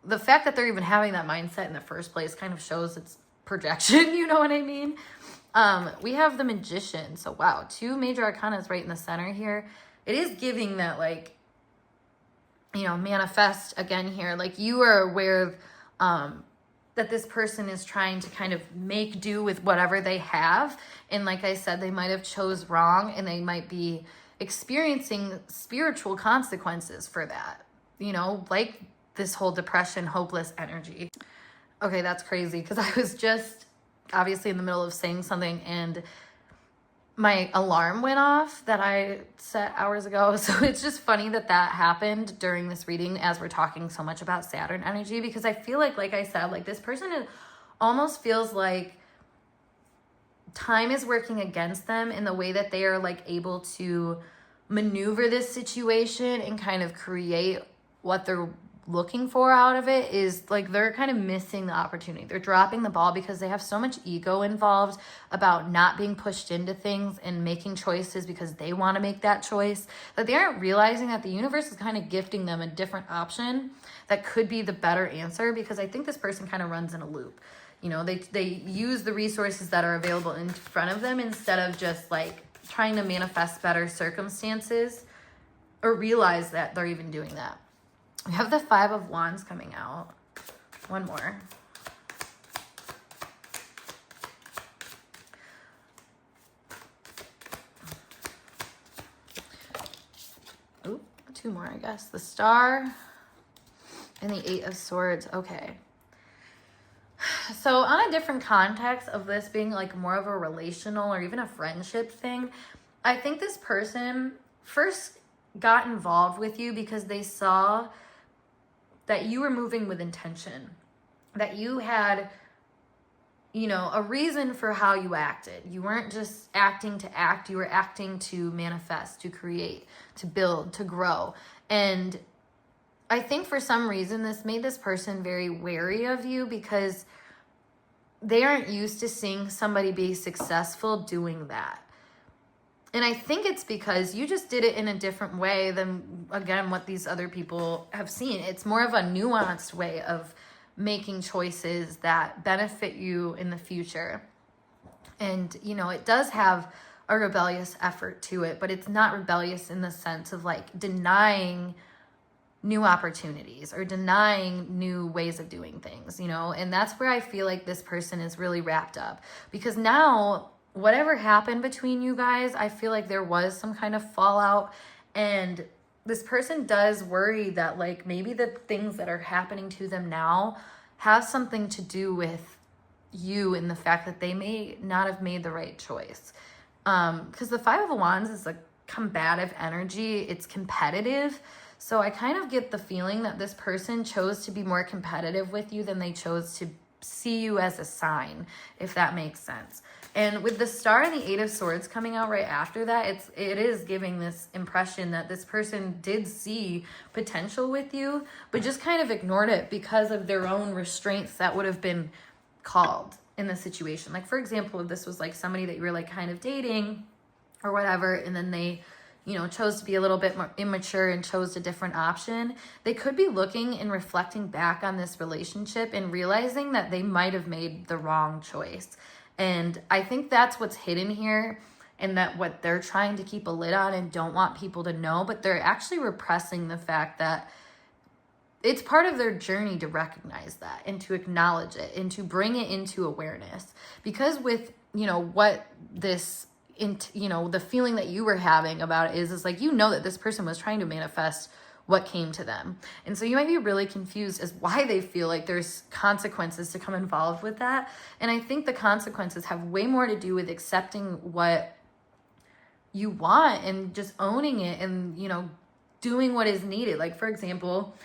the fact that they're even having that mindset in the first place kind of shows it's projection, you know what I mean? We have the Magician. So wow, 2 major arcanas right in the center here. It is giving that like, you know, manifest again here. Like you are aware of, that this person is trying to kind of make do with whatever they have. And like I said, they might have chose wrong and they might be experiencing spiritual consequences for that, you know, like this whole depression, hopeless energy. Okay, that's crazy because I was just obviously in the middle of saying something and my alarm went off that I set hours ago. So it's just funny that that happened during this reading as we're talking so much about Saturn energy, because I feel like I said, like this person almost feels like time is working against them in the way that they are like able to maneuver this situation and kind of create what they're looking for out of it. Is like they're kind of missing the opportunity. They're dropping the ball because they have so much ego involved about not being pushed into things and making choices because they want to make that choice, that they aren't realizing that the universe is kind of gifting them a different option that could be the better answer. Because I think this person kind of runs in a loop. You know, they use the resources that are available in front of them instead of just like trying to manifest better circumstances or realize that they're even doing that. We have the 5 of Wands coming out. One more. Ooh, 2 more, I guess. The Star and the 8 of Swords. Okay. So on a different context of this being like more of a relational or even a friendship thing, I think this person first got involved with you because they saw that you were moving with intention, that you had, you know, a reason for how you acted. You weren't just acting to act, you were acting to manifest, to create, to build, to grow. And I think for some reason this made this person very wary of you because they aren't used to seeing somebody be successful doing that. And I think it's because you just did it in a different way than, again, what these other people have seen. It's more of a nuanced way of making choices that benefit you in the future. And, you know, it does have a rebellious effort to it, but it's not rebellious in the sense of like denying new opportunities or denying new ways of doing things, you know. And that's where I feel like this person is really wrapped up, because now whatever happened between you guys, I feel like there was some kind of fallout, and this person does worry that like maybe the things that are happening to them now have something to do with you and the fact that they may not have made the right choice. Because the 5 of Wands is a combative energy. It's competitive. So I kind of get the feeling that this person chose to be more competitive with you than they chose to see you as a sign, if that makes sense. And with the Star and the 8 of Swords coming out right after that, it is giving this impression that this person did see potential with you, but just kind of ignored it because of their own restraints that would have been called in the situation. Like, for example, if this was like somebody that you were like kind of dating or whatever, and then they, you know, chose to be a little bit more immature and chose a different option, they could be looking and reflecting back on this relationship and realizing that they might have made the wrong choice. And I think that's what's hidden here, and that what they're trying to keep a lid on and don't want people to know, but they're actually repressing the fact that it's part of their journey to recognize that and to acknowledge it and to bring it into awareness. Because with, what this, the feeling that you were having about it is like, that this person was trying to manifest what came to them. And so you might be really confused as why they feel like there's consequences to come involved with that. And I think the consequences have way more to do with accepting what you want and just owning it and, doing what is needed. Like, for example,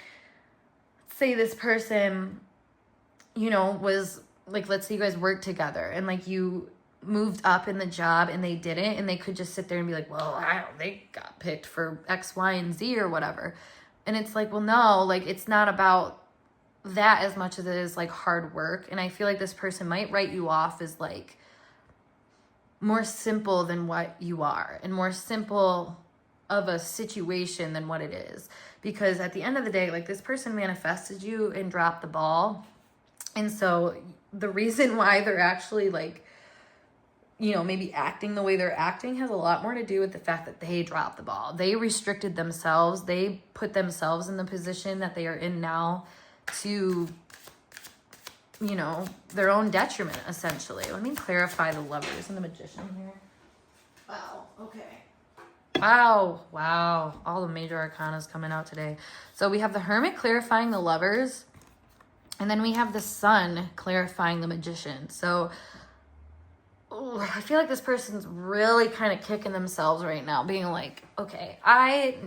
say this person, was like, let's say you guys work together and like you moved up in the job and they didn't, and they could just sit there and be like, well, they got picked for X, Y, and Z or whatever. And it's like, well, no, like it's not about that as much as it is like hard work. And I feel like this person might write you off as like more simple than what you are and more simple of a situation than what it is. Because at the end of the day, like this person manifested you and dropped the ball. And so the reason why they're actually like, maybe acting the way they're acting has a lot more to do with the fact that they dropped the ball. They restricted themselves. They put themselves in the position that they are in now to, their own detriment, essentially. Let me clarify the Lovers and the Magician here. Wow, okay. Wow. All the major arcanas coming out today. So we have the Hermit clarifying the Lovers, and then we have the Sun clarifying the Magician. So I feel like this person's really kind of kicking themselves right now, being like, okay,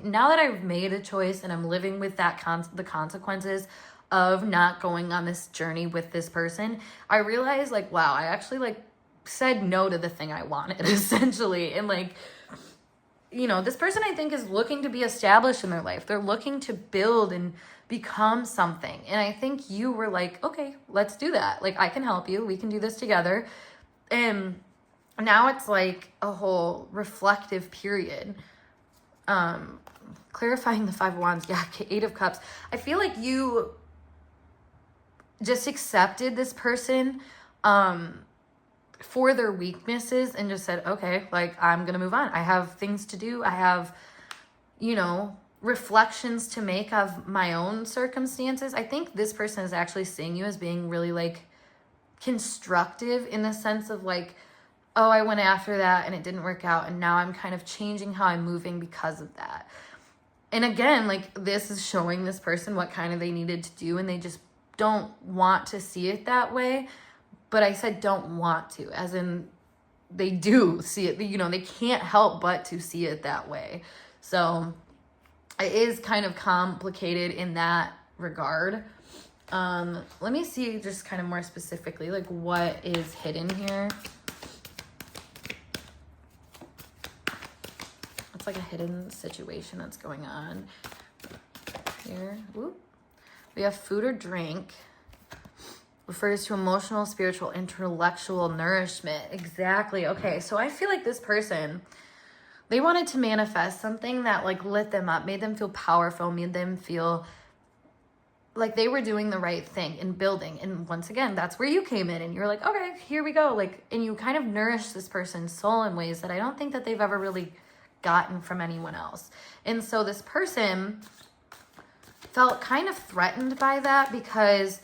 now that I've made a choice and I'm living with that the consequences of not going on this journey with this person, I realized like, wow, I actually like said no to the thing I wanted, essentially. And like, this person I think is looking to be established in their life. They're looking to build and become something. And I think you were like, okay, let's do that. Like, I can help you. We can do this together. And now it's like a whole reflective period. Clarifying the Five of Wands. Yeah, Eight of Cups. I feel like you just accepted this person for their weaknesses and just said, okay, like I'm going to move on. I have things to do. I have, reflections to make of my own circumstances. I think this person is actually seeing you as being really like constructive in the sense of like, oh, I went after that and it didn't work out, and now I'm kind of changing how I'm moving because of that. And again, like this is showing this person what kind of they needed to do, and they just don't want to see it that way. But I said don't want to, as in they do see it, they can't help but to see it that way. So it is kind of complicated in that regard. Let me see just kind of more specifically, like what is hidden here. It's like a hidden situation that's going on here. Whoop. We have food or drink. Refers to emotional, spiritual, intellectual nourishment. Exactly. Okay, so I feel like this person, they wanted to manifest something that like lit them up, made them feel powerful, made them feel like they were doing the right thing and building. And once again, that's where you came in and you're like, okay, here we go. Like, and you kind of nourish this person's soul in ways that I don't think that they've ever really gotten from anyone else. And so this person felt kind of threatened by that because,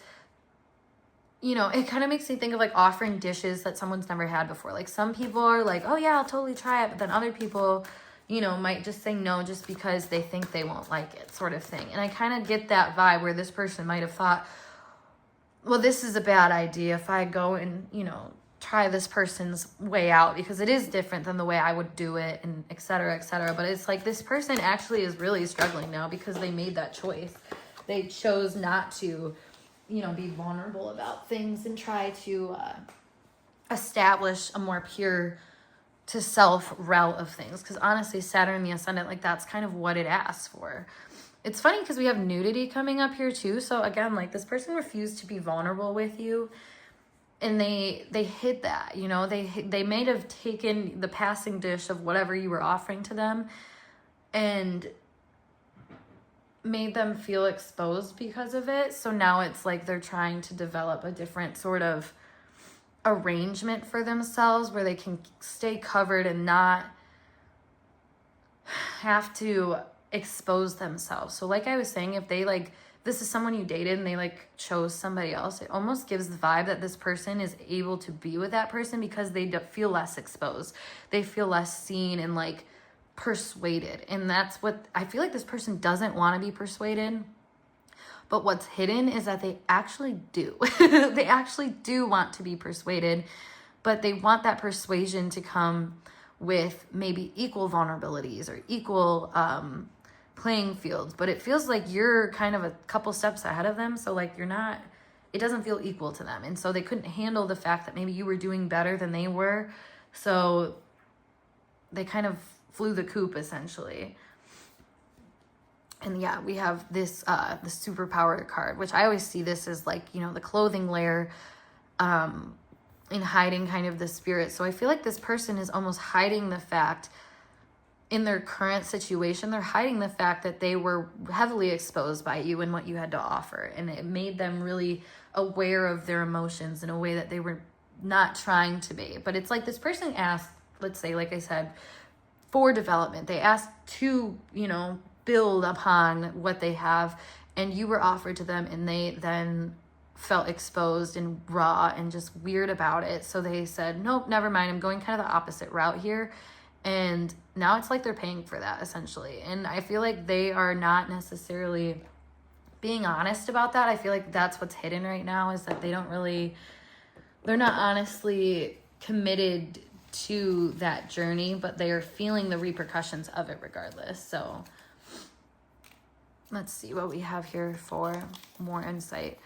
it kind of makes me think of like offering dishes that someone's never had before. Like some people are like, oh yeah, I'll totally try it. But then other people, might just say no just because they think they won't like it, sort of thing. And I kind of get that vibe where this person might have thought, well, this is a bad idea if I go and, try this person's way out because it is different than the way I would do it, and et cetera, et cetera. But it's like this person actually is really struggling now because they made that choice. They chose not to, be vulnerable about things and try to establish a more pure to self route of things. Because honestly, Saturn in the Ascendant, like that's kind of what it asks for. It's funny because we have nudity coming up here too. So again, like this person refused to be vulnerable with you. And they hid that, they may have taken the passing dish of whatever you were offering to them and made them feel exposed because of it. So now it's like they're trying to develop a different sort of arrangement for themselves where they can stay covered and not have to expose themselves. So like I was saying, if they like this is someone you dated and they like chose somebody else, it almost gives the vibe that this person is able to be with that person because they feel less exposed. They feel less seen and like persuaded. And that's what I feel like this person doesn't want to be persuaded. But what's hidden is that they actually do. They actually do want to be persuaded, but they want that persuasion to come with maybe equal vulnerabilities or equal playing fields. But it feels like you're kind of a couple steps ahead of them. So like it doesn't feel equal to them. And so they couldn't handle the fact that maybe you were doing better than they were. So they kind of flew the coop essentially. And yeah, we have this, the superpower card, which I always see this as like, the clothing layer, in hiding kind of the spirit. So I feel like this person is almost hiding the fact in their current situation, they're hiding the fact that they were heavily exposed by you and what you had to offer. And it made them really aware of their emotions in a way that they were not trying to be. But it's like this person asked, let's say, like I said, for development. They asked to, build upon what they have, and you were offered to them, and they then felt exposed and raw and just weird about it. So they said, nope, never mind. I'm going kind of the opposite route here. And now it's like they're paying for that essentially. And I feel like they are not necessarily being honest about that. I feel like that's what's hidden right now, is that they're not honestly committed to that journey, but they are feeling the repercussions of it regardless. So let's see what we have here for more insight.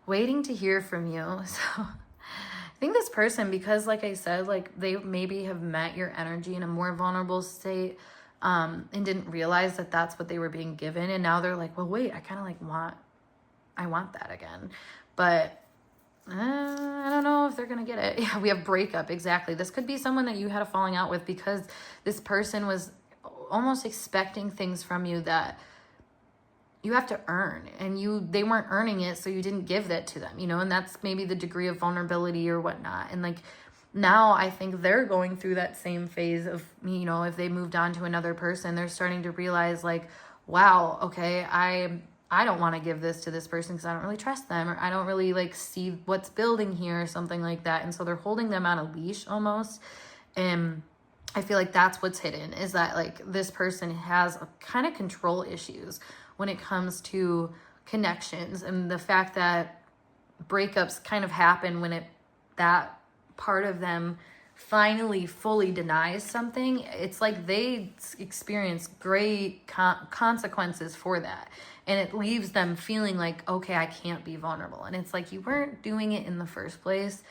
Waiting to hear from you. So I think this person, because like I said, like they maybe have met your energy in a more vulnerable state, and didn't realize that that's what they were being given. And now they're like, well, wait, I kind of like I want that again. But I don't know if they're going to get it. Yeah, we have breakup. Exactly. This could be someone that you had a falling out with because this person was almost expecting things from you that you have to earn, and they weren't earning it. So you didn't give that to them, and that's maybe the degree of vulnerability or whatnot. And like, now I think they're going through that same phase of, if they moved on to another person, they're starting to realize like, wow, okay, I don't want to give this to this person because I don't really trust them, or I don't really like see what's building here or something like that. And so they're holding them on a leash almost. And I feel like that's what's hidden, is that like this person has a kind of control issues when it comes to connections, and the fact that breakups kind of happen when that part of them finally fully denies something. It's like they experience great consequences for that, and it leaves them feeling like, okay, I can't be vulnerable. And it's like, you weren't doing it in the first place.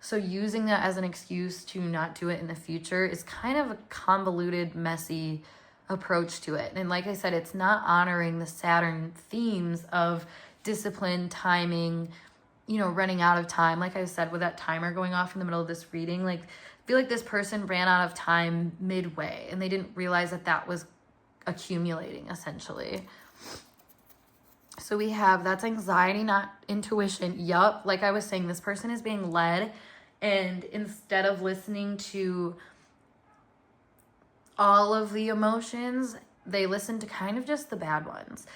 So using that as an excuse to not do it in the future is kind of a convoluted, messy approach to it. And like I said, it's not honoring the Saturn themes of discipline, timing, running out of time. Like I said, with that timer going off in the middle of this reading, like I feel like this person ran out of time midway and they didn't realize that was accumulating essentially. So we have, that's anxiety, not intuition. Yup. Like I was saying, this person is being led, and instead of listening to all of the emotions, they listen to kind of just the bad ones.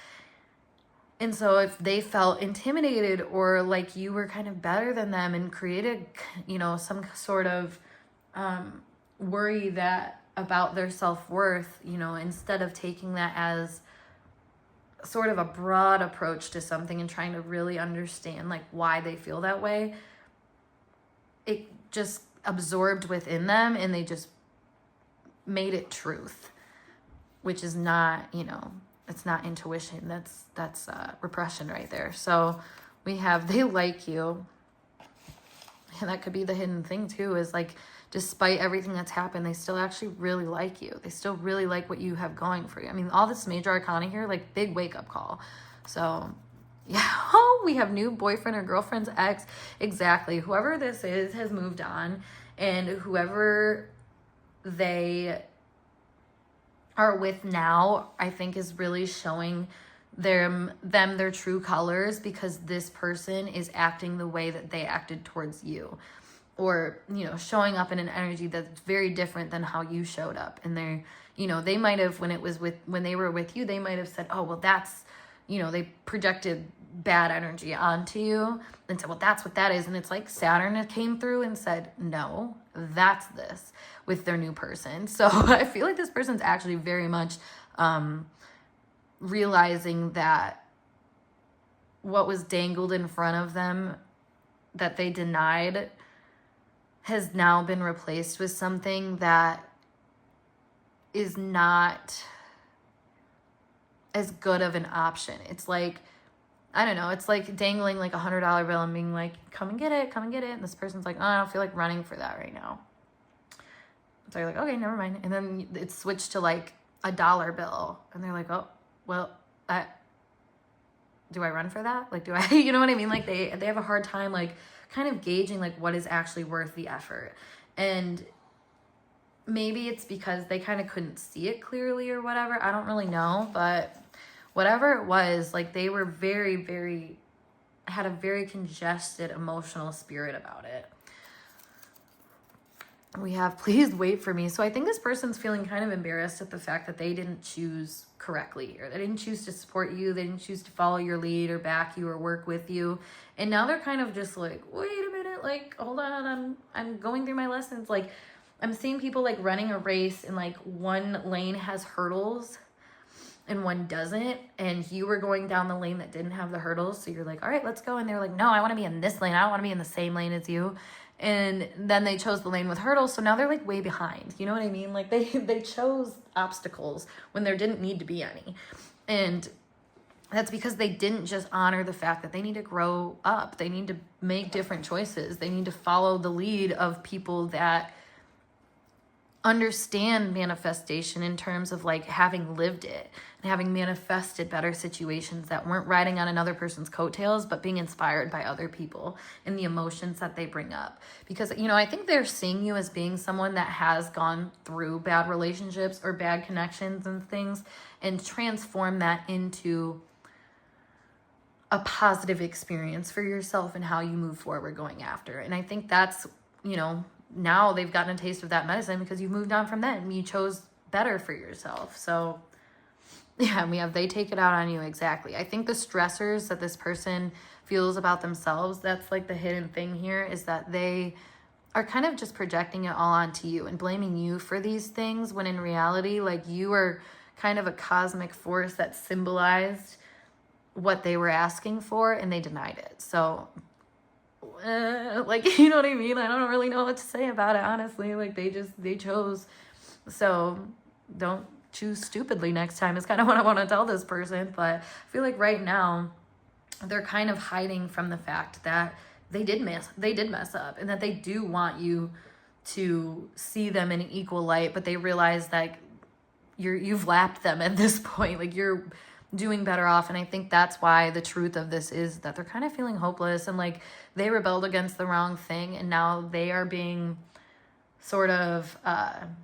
And so if they felt intimidated or like you were kind of better than them and created, some sort of worry about their self-worth, instead of taking that as sort of a broad approach to something and trying to really understand like why they feel that way, it just absorbed within them and they just made it truth, which is not, it's not intuition. That's repression right there. So we have, they like you. And that could be the hidden thing too, is like, despite everything that's happened, they still actually really like you. They still really like what you have going for you. I mean, all this major arcana here, like big wake up call. So yeah, we have new boyfriend or girlfriend's ex. Exactly. Whoever this is has moved on, and whoever they are with now, I think is really showing them their true colors, because this person is acting the way that they acted towards you, or showing up in an energy that's very different than how you showed up. And they're they might have, when they were with you, they might have said, oh well, that's you know, they projected bad energy onto you and said, well, that's what that is. And it's like Saturn came through and said, no, that's this with their new person. So I feel like this person's actually very much realizing that what was dangled in front of them that they denied has now been replaced with something that is not as good of an option. It's like, I don't know, it's like dangling like $100 bill and being like, come and get it, come and get it. And this person's like, oh, I don't feel like running for that right now. So you're like, okay, never mind. And then it's switched to like $1 bill. And they're like, oh, well, do I run for that? Like, do I, you know what I mean? Like they have a hard time, like kind of gauging like what is actually worth the effort. And maybe it's because they kind of couldn't see it clearly or whatever. I don't really know, but whatever it was, like they were had a very congested emotional spirit about it. We have, please wait for me. So I think this person's feeling kind of embarrassed at the fact that they didn't choose correctly, or they didn't choose to support you. They didn't choose to follow your lead or back you or work with you. And now they're kind of just like, wait a minute, like, hold on, I'm going through my lessons. Like, I'm seeing people like running a race and like one lane has hurdles and one doesn't, and you were going down the lane that didn't have the hurdles. So you're like, all right, let's go. And they're like, no, I want to be in this lane. I don't want to be in the same lane as you. And then they chose the lane with hurdles. So now they're like way behind. You know what I mean? Like they chose obstacles when there didn't need to be any. And that's because they didn't just honor the fact that they need to grow up. They need to make different choices. They need to follow the lead of people that understand manifestation in terms of like having lived it and having manifested better situations that weren't riding on another person's coattails, but being inspired by other people and the emotions that they bring up. Because, you know, I think they're seeing you as being someone that has gone through bad relationships or bad connections and things and transform that into a positive experience for yourself and how you move forward going after. And I think that's, you know, now they've gotten a taste of that medicine because you moved on from that and you chose better for yourself. So yeah, we have, they take it out on you. Exactly. I think the stressors that this person feels about themselves, that's like the hidden thing here, is that they are kind of just projecting it all onto you and blaming you for these things, when in reality, like, you are kind of a cosmic force that symbolized what they were asking for and they denied it. So like, you know what I mean? I don't really know what to say about it, honestly. Like, they chose. So don't choose stupidly next time is kind of what I want to tell this person. But I feel like right now they're kind of hiding from the fact that they did mess up, and that they do want you to see them in an equal light, but they realize that you've lapped them at this point. Like, you're doing better off. And I think that's why the truth of this is that they're kind of feeling hopeless, and like they rebelled against the wrong thing, and now they are being sort of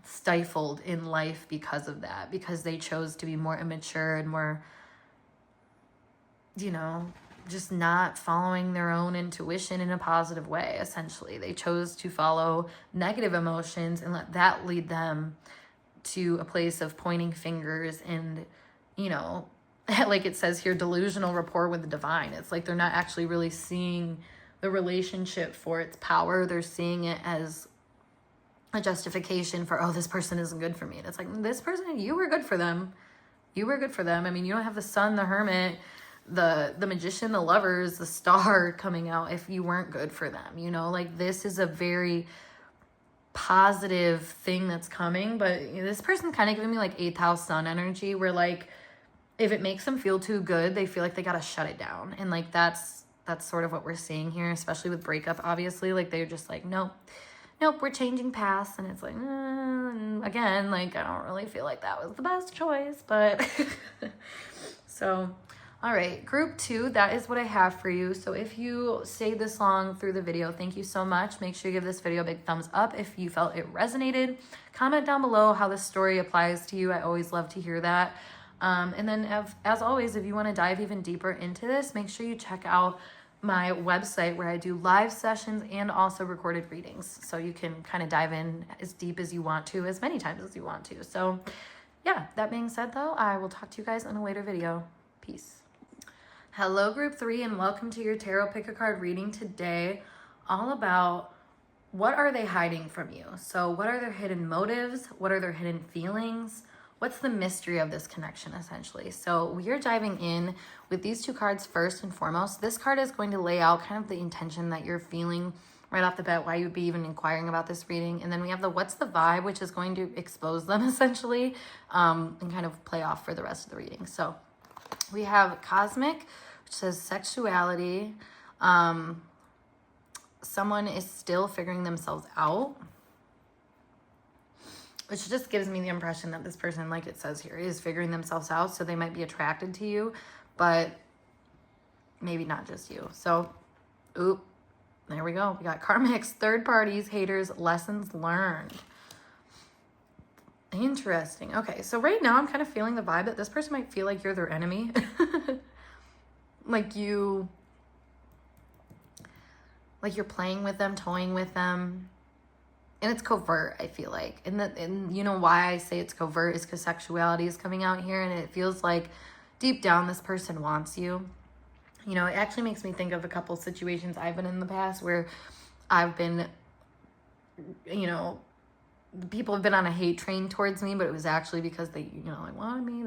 stifled in life because of that, because they chose to be more immature and more, you know, just not following their own intuition in a positive way. Essentially, they chose to follow negative emotions and let that lead them to a place of pointing fingers and, you know, like it says here, delusional rapport with the divine. It's like they're not actually really seeing the relationship for its power. They're seeing it as a justification for, oh, this person isn't good for me. And it's like, this person, you were good for them. You were good for them. I mean, you don't have the Sun, the Hermit, the Magician, the Lovers, the Star coming out if you weren't good for them. You know, like, this is a very positive thing that's coming. But this person kind of giving me like 8th house Sun energy, where like, if it makes them feel too good, they feel like they got to shut it down. And like, that's sort of what we're seeing here, especially with breakup, obviously. Like, they're just like, nope, we're changing paths. And it's like, and again, like, I don't really feel like that was the best choice, but so, all right, group 2, that is what I have for you. So if you stayed this long through the video, thank you so much. Make sure you give this video a big thumbs up if you felt it resonated. Comment down below how this story applies to you. I always love to hear that. And then as always, if you want to dive even deeper into this, make sure you check out my website where I do live sessions and also recorded readings. So you can kind of dive in as deep as you want to, as many times as you want to. So yeah, that being said though, I will talk to you guys in a later video. Peace. Hello, group 3, and welcome to your tarot pick a card reading today, all about what are they hiding from you. So what are their hidden motives? What are their hidden feelings? What's the mystery of this connection, essentially? So we are diving in with these two cards first and foremost. This card is going to lay out kind of the intention that you're feeling right off the bat, why you'd be even inquiring about this reading. And then we have the what's the vibe, which is going to expose them essentially, and kind of play off for the rest of the reading. So we have cosmic, which says sexuality. Someone is still figuring themselves out, which just gives me the impression that this person, like it says here, is figuring themselves out. So they might be attracted to you, but maybe not just you. So, there we go. We got karmics, third parties, haters, lessons learned. Interesting. Okay, so right now I'm kind of feeling the vibe that this person might feel like you're their enemy. Like you're playing with them, toying with them. And it's covert, I feel like. And you know why I say it's covert is because sexuality is coming out here, and it feels like deep down this person wants you. You know, it actually makes me think of a couple situations I've been in the past where I've been, you know, people have been on a hate train towards me, but it was actually because they, you know, like wanted me.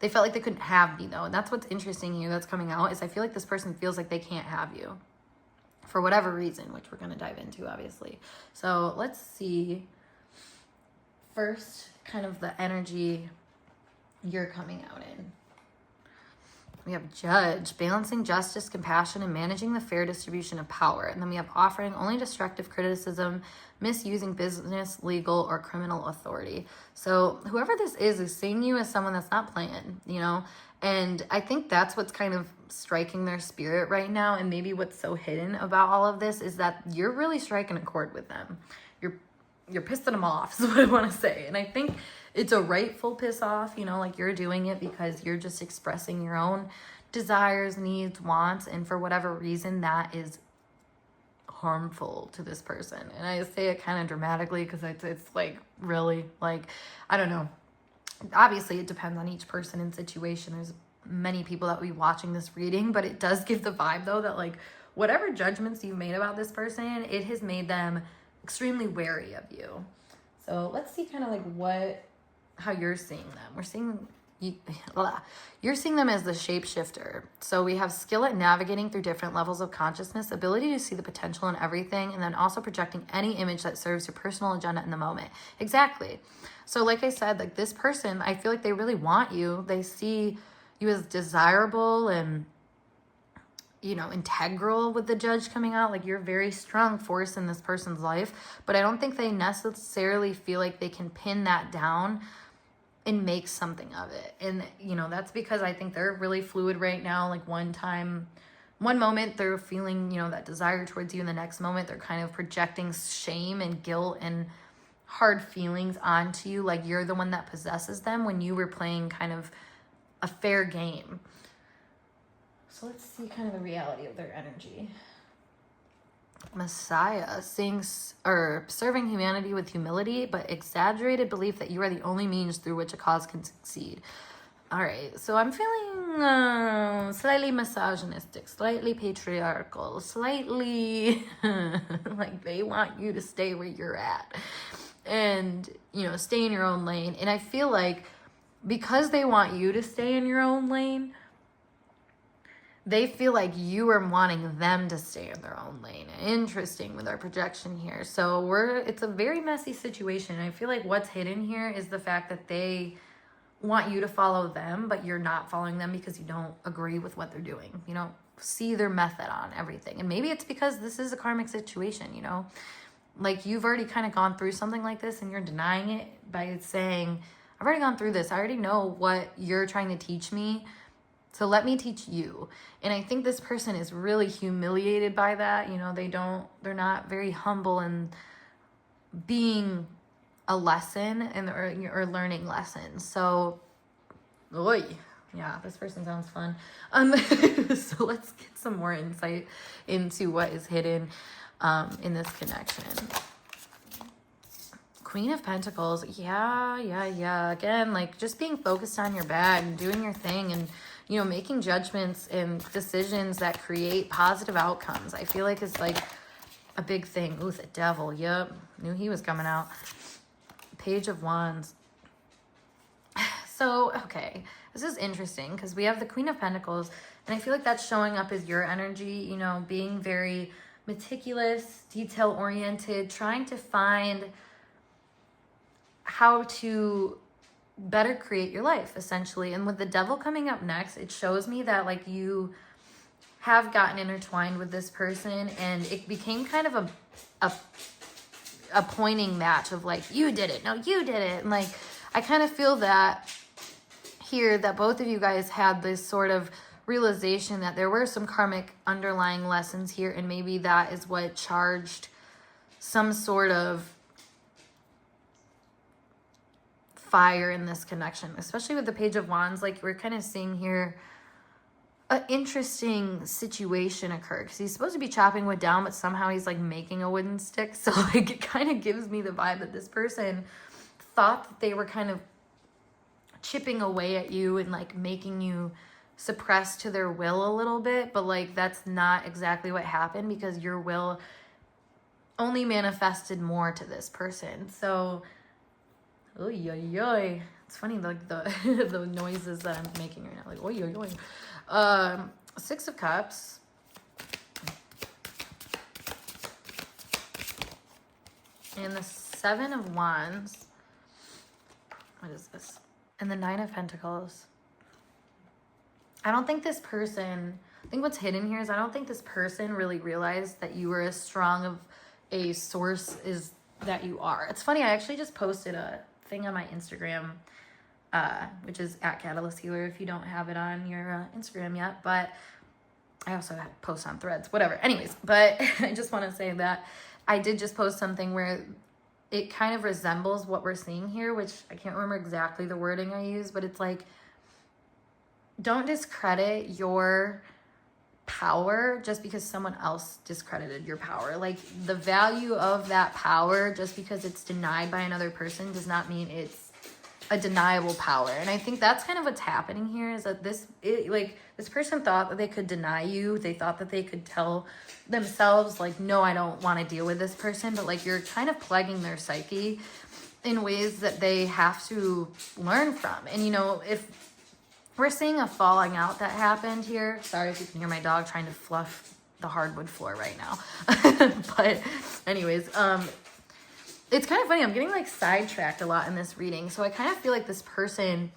They felt like they couldn't have me though. And that's what's interesting here that's coming out is I feel like this person feels like they can't have you for whatever reason, which we're going to dive into obviously. So let's see first kind of the energy you're coming out in. We have judge, balancing justice, compassion, and managing the fair distribution of power. And then we have offering only destructive criticism, misusing business, legal, or criminal authority. So whoever this is seeing you as someone that's not playing, you know? And I think that's what's kind of striking their spirit right now. And maybe what's so hidden about all of this is that you're really striking a chord with them. You're pissing them off is what I want to say. And I think it's a rightful piss off, you know, like you're doing it because you're just expressing your own desires, needs, wants, and for whatever reason that is harmful to this person. And I say it kind of dramatically because it's like really like, I don't know. Obviously it depends on each person and situation. There's many people that will be watching this reading, but it does give the vibe though that like whatever judgments you've made about this person, it has made them extremely wary of you. So let's see kind of like how you're seeing them. You're seeing them as the shapeshifter. So we have skill at navigating through different levels of consciousness, ability to see the potential in everything, and then also projecting any image that serves your personal agenda in the moment. Exactly. So like I said, like this person, I feel like they really want you. They see you as desirable and, you know, integral with the judge coming out. Like you're a very strong force in this person's life, but I don't think they necessarily feel like they can pin that down and make something of it. And, you know, that's because I think they're really fluid right now. Like one moment they're feeling, you know, that desire towards you, and the next moment they're kind of projecting shame and guilt and hard feelings onto you. Like you're the one that possesses them when you were playing kind of a fair game. So let's see kind of the reality of their energy. Messiah, serving humanity with humility, but exaggerated belief that you are the only means through which a cause can succeed. All right, so I'm feeling slightly misogynistic, slightly patriarchal, slightly like they want you to stay where you're at and, you know, stay in your own lane. And I feel like because they want you to stay in your own lane, they feel like you are wanting them to stay in their own lane. Interesting with our projection here. So it's a very messy situation. And I feel like what's hidden here is the fact that they want you to follow them, but you're not following them because you don't agree with what they're doing. You don't see their method on everything. And maybe it's because this is a karmic situation, you know? Like you've already kind of gone through something like this and you're denying it by saying, I've already gone through this. I already know what you're trying to teach me. So let me teach you. And I think this person is really humiliated by that. You know, they're not very humble in being a lesson or learning lessons. So, yeah, this person sounds fun. So let's get some more insight into what is hidden in this connection. Queen of Pentacles. Yeah. Again, like just being focused on your bag and doing your thing and you know, making judgments and decisions that create positive outcomes. I feel like it's like a big thing. Ooh, the devil. Yep. Knew he was coming out. Page of Wands. So, okay. This is interesting because we have the Queen of Pentacles, and I feel like that's showing up as your energy, you know, being very meticulous, detail-oriented, trying to find how to better create your life, essentially. And with the devil coming up next, it shows me that, like, you have gotten intertwined with this person, and it became kind of a pointing match of, like, you did it, no, you did it. And, like, I kind of feel that here that both of you guys had this sort of realization that there were some karmic underlying lessons here, and maybe that is what charged some sort of fire in this connection, especially with the Page of Wands. Like, we're kind of seeing here an interesting situation occur because he's supposed to be chopping wood down, but somehow he's like making a wooden stick. So like, it kind of gives me the vibe that this person thought that they were kind of chipping away at you and like making you suppress to their will a little bit, but like that's not exactly what happened, because your will only manifested more to this person. So oy, oy, oy. It's funny, like the the noises that I'm making right now, like oy, oy, oy. Six of Cups. And the Seven of Wands. What is this? And the Nine of Pentacles. I don't think this person, I think what's hidden here is I don't think this person really realized that you were as strong of a source as that you are. It's funny, I actually just posted a thing on my Instagram, which is at catalysthealer if you don't have it on your Instagram yet, but I also have posts on Threads, whatever. Anyways, but I just want to say that I did just post something where it kind of resembles what we're seeing here, which I can't remember exactly the wording I use, but it's like, don't discredit your power just because someone else discredited your power. Like, the value of that power, just because it's denied by another person, does not mean it's a deniable power. And I think that's kind of what's happening here, is that this person thought that they could deny you. They thought that they could tell themselves, like, no, I don't want to deal with this person. But like, you're kind of plaguing their psyche in ways that they have to learn from. And you know, if we're seeing a falling out that happened here. Sorry if you can hear my dog trying to fluff the hardwood floor right now. But anyways, it's kind of funny. I'm getting like sidetracked a lot in this reading. So I kind of feel like this person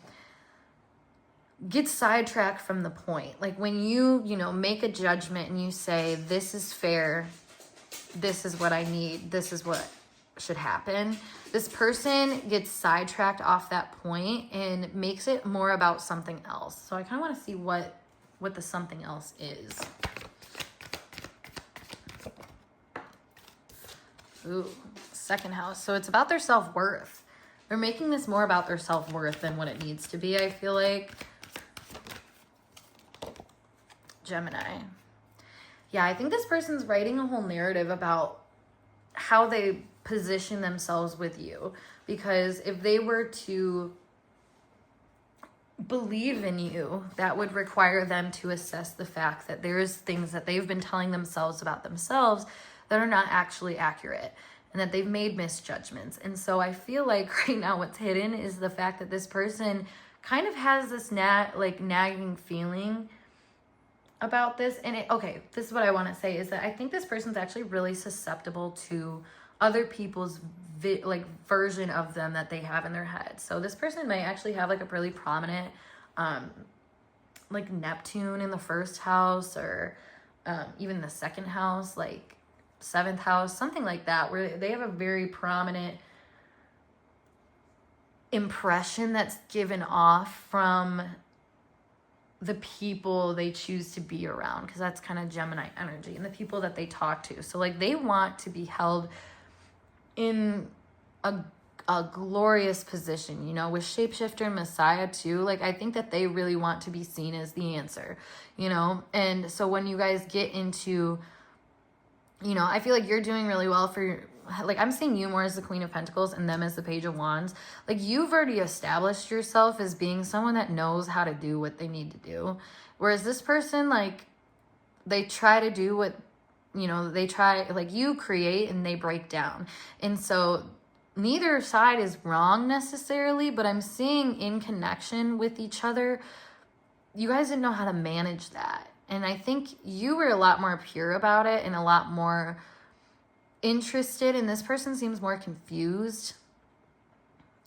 gets sidetracked from the point. Like, when you know, make a judgment and you say, this is fair, this is what I need, this is what should happen, this person gets sidetracked off that point and makes it more about something else. So I kind of want to see what the something else is. Ooh, second house. So it's about their self-worth. They're making this more about their self-worth than what it needs to be, I feel like. Gemini. Yeah, I think this person's writing a whole narrative about how they position themselves with you, because if they were to believe in you, that would require them to assess the fact that there's things that they've been telling themselves about themselves that are not actually accurate, and that they've made misjudgments. And so I feel like right now what's hidden is the fact that this person kind of has this nagging feeling about this. And okay, this is what I want to say, is that I think this person's actually really susceptible to other people's version of them that they have in their head. So this person might actually have like a really prominent like Neptune in the first house, or even the second house, like seventh house, something like that, where they have a very prominent impression that's given off from the people they choose to be around, because that's kind of Gemini energy, and the people that they talk to. So like, they want to be held in a glorious position, you know, with Shapeshifter and Messiah too. Like, I think that they really want to be seen as the answer, you know. And so when you guys get into, you know, I feel like you're doing really well for like I'm seeing you more as the Queen of Pentacles and them as the Page of Wands. Like you've already established yourself as being someone that knows how to do what they need to do. Whereas this person, like, they try to do what, they try, like, you create and they break down. And so neither side is wrong necessarily, but I'm seeing in connection with each other, you guys didn't know how to manage that. And I think you were a lot more pure about it and a lot more interested, and this person seems more confused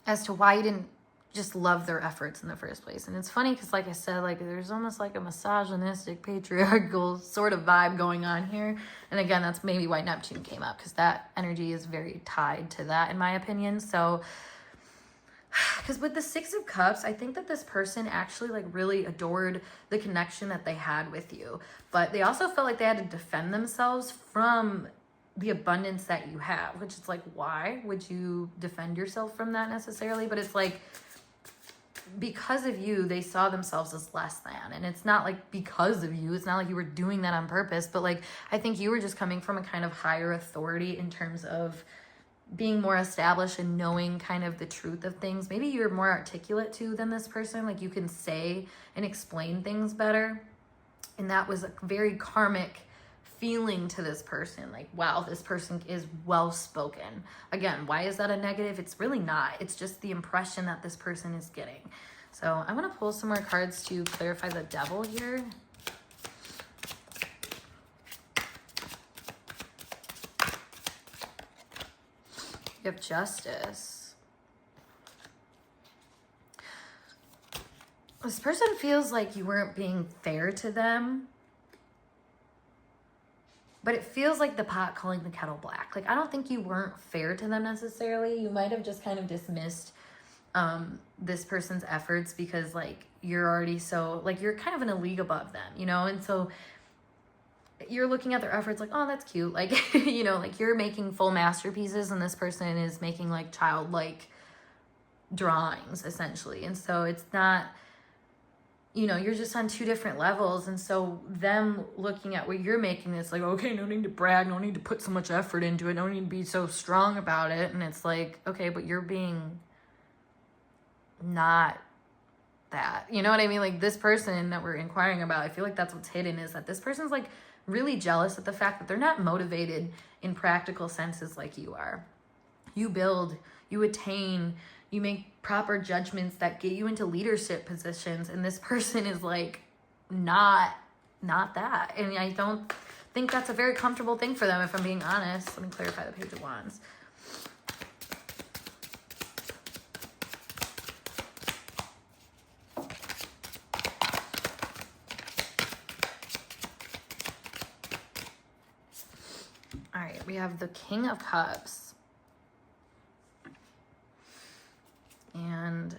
as to why you didn't just love their efforts in the first place. And it's funny because, like I said, like there's almost like a misogynistic, patriarchal sort of vibe going on here. And again, that's maybe why Neptune came up, because that energy is very tied to that, in my opinion. So because with the Six of Cups, I think that this person actually like really adored the connection that they had with you, but they also felt like they had to defend themselves from the abundance that you have, which is like, why would you defend yourself from that necessarily? But it's like, because of you, they saw themselves as less than. And it's not like because of you, it's not like you were doing that on purpose, but like, I think you were just coming from a kind of higher authority in terms of being more established and knowing kind of the truth of things. Maybe you're more articulate too than this person. Like you can say and explain things better. And that was a very karmic feeling to this person. Like, wow, this person is well-spoken. Again, why is that a negative? It's really not. It's just the impression that this person is getting. So I'm going to pull some more cards to clarify the Devil here. You have Justice. This person feels like you weren't being fair to them. But it feels like the pot calling the kettle black. Like, I don't think you weren't fair to them necessarily. You might have just kind of dismissed this person's efforts because, like, you're already so, like, you're kind of in a league above them, And so you're looking at their efforts like, oh, that's cute. Like, like you're making full masterpieces and this person is making, like, childlike drawings, essentially. And so it's not... you're just on two different levels. And so them looking at what you're making, it's like, okay, no need to brag, no need to put so much effort into it, no need to be so strong about it. And it's like, okay, but you're being not that. You know what I mean? Like this person that we're inquiring about, I feel like that's what's hidden, is that this person's like really jealous at the fact that they're not motivated in practical senses like you are. You build, you attain, you make proper judgments that get you into leadership positions, and this person is like not that. And I don't think that's a very comfortable thing for them, if I'm being honest. Let me clarify the Page of Wands. All right, we have the King of Cups and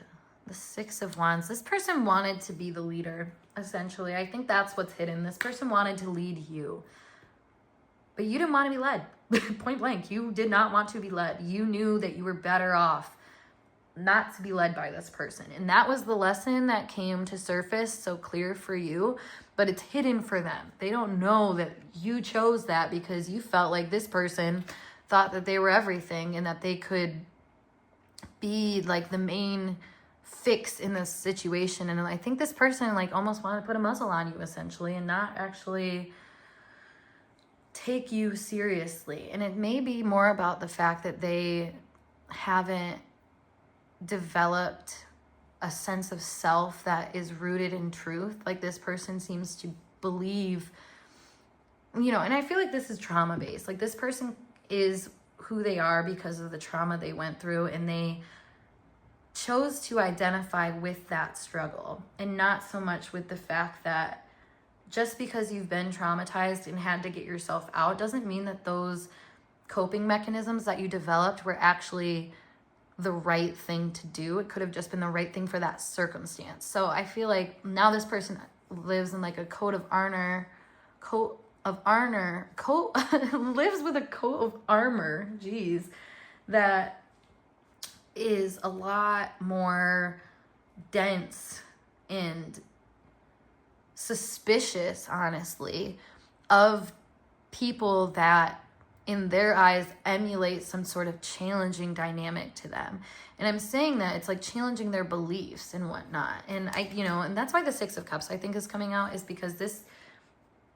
the Six of Wands. This person wanted to be the leader, essentially. I think that's what's hidden. This person wanted to lead you, but you didn't want to be led. Point blank, you did not want to be led. You knew that you were better off not to be led by this person. And that was the lesson that came to surface so clear for you, but it's hidden for them. They don't know that you chose that because you felt like this person thought that they were everything and that they could be like the main fix in this situation. And I think this person like almost wanted to put a muzzle on you, essentially, and not actually take you seriously. And it may be more about the fact that they haven't developed a sense of self that is rooted in truth. Like this person seems to believe, and I feel like this is trauma based. Like this person is who they are because of the trauma they went through, and they chose to identify with that struggle and not so much with the fact that just because you've been traumatized and had to get yourself out doesn't mean that those coping mechanisms that you developed were actually the right thing to do. It could have just been the right thing for that circumstance. So I feel like now this person lives in like a coat of honor, lives with a coat of armor, geez, that is a lot more dense and suspicious, honestly, of people that in their eyes, emulate some sort of challenging dynamic to them. And I'm saying that it's like challenging their beliefs and whatnot. And and that's why the Six of Cups, I think, is coming out, is because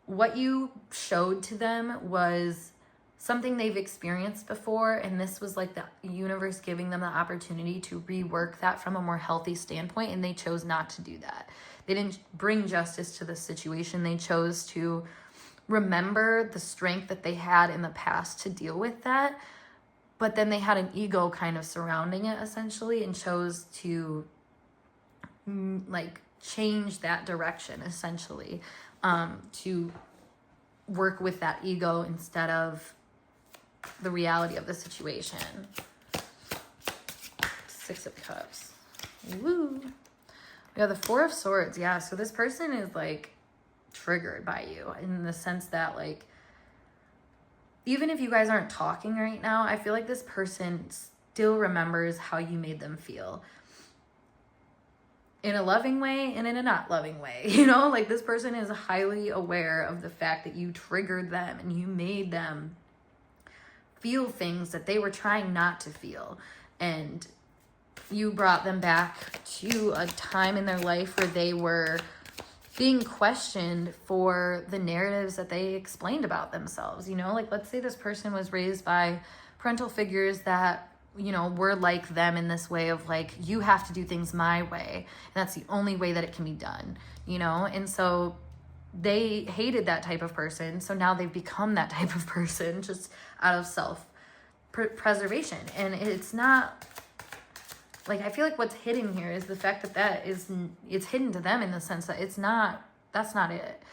what you showed to them was something they've experienced before. And this was like the universe giving them the opportunity to rework that from a more healthy standpoint. And they chose not to do that. They didn't bring justice to the situation. They chose to remember the strength that they had in the past to deal with that. But then they had an ego kind of surrounding it, essentially, and chose to like change that direction, essentially, to work with that ego instead of the reality of the situation. Six of Cups. Woo. We have the Four of Swords. Yeah, so this person is like triggered by you in the sense that, like, even if you guys aren't talking right now, I feel like this person still remembers how you made them feel in a loving way and in a not loving way. Like, this person is highly aware of the fact that you triggered them and you made them feel things that they were trying not to feel. And you brought them back to a time in their life where they were being questioned for the narratives that they explained about themselves. Like, let's say this person was raised by parental figures that, were like them in this way of like, you have to do things my way. And that's the only way that it can be done, And so they hated that type of person. So now they've become that type of person just out of self-preservation. And it's not... Like, I feel like what's hidden here is the fact that it's hidden to them in the sense that that's not it.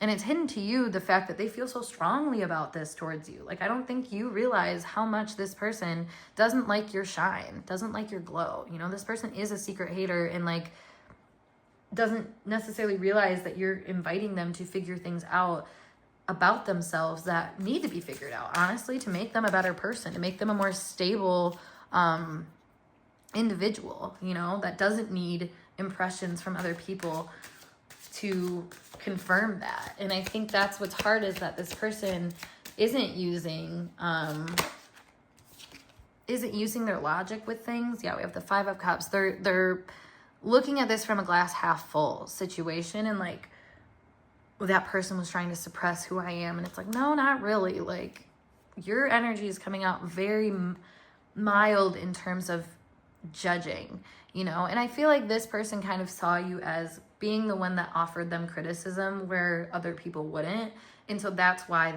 And it's hidden to you, the fact that they feel so strongly about this towards you. Like, I don't think you realize how much this person doesn't like your shine, doesn't like your glow. This person is a secret hater and, like, doesn't necessarily realize that you're inviting them to figure things out about themselves that need to be figured out, honestly, to make them a better person, to make them a more stable, individual, that doesn't need impressions from other people to confirm that. And I think that's what's hard, is that this person isn't using their logic with things. Yeah, we have the Five of Cups. They're looking at this from a glass half full situation, and like, that person was trying to suppress who I am, and it's like, no, not really. Like, your energy is coming out very mild in terms of judging, and I feel like this person kind of saw you as being the one that offered them criticism where other people wouldn't, and so that's why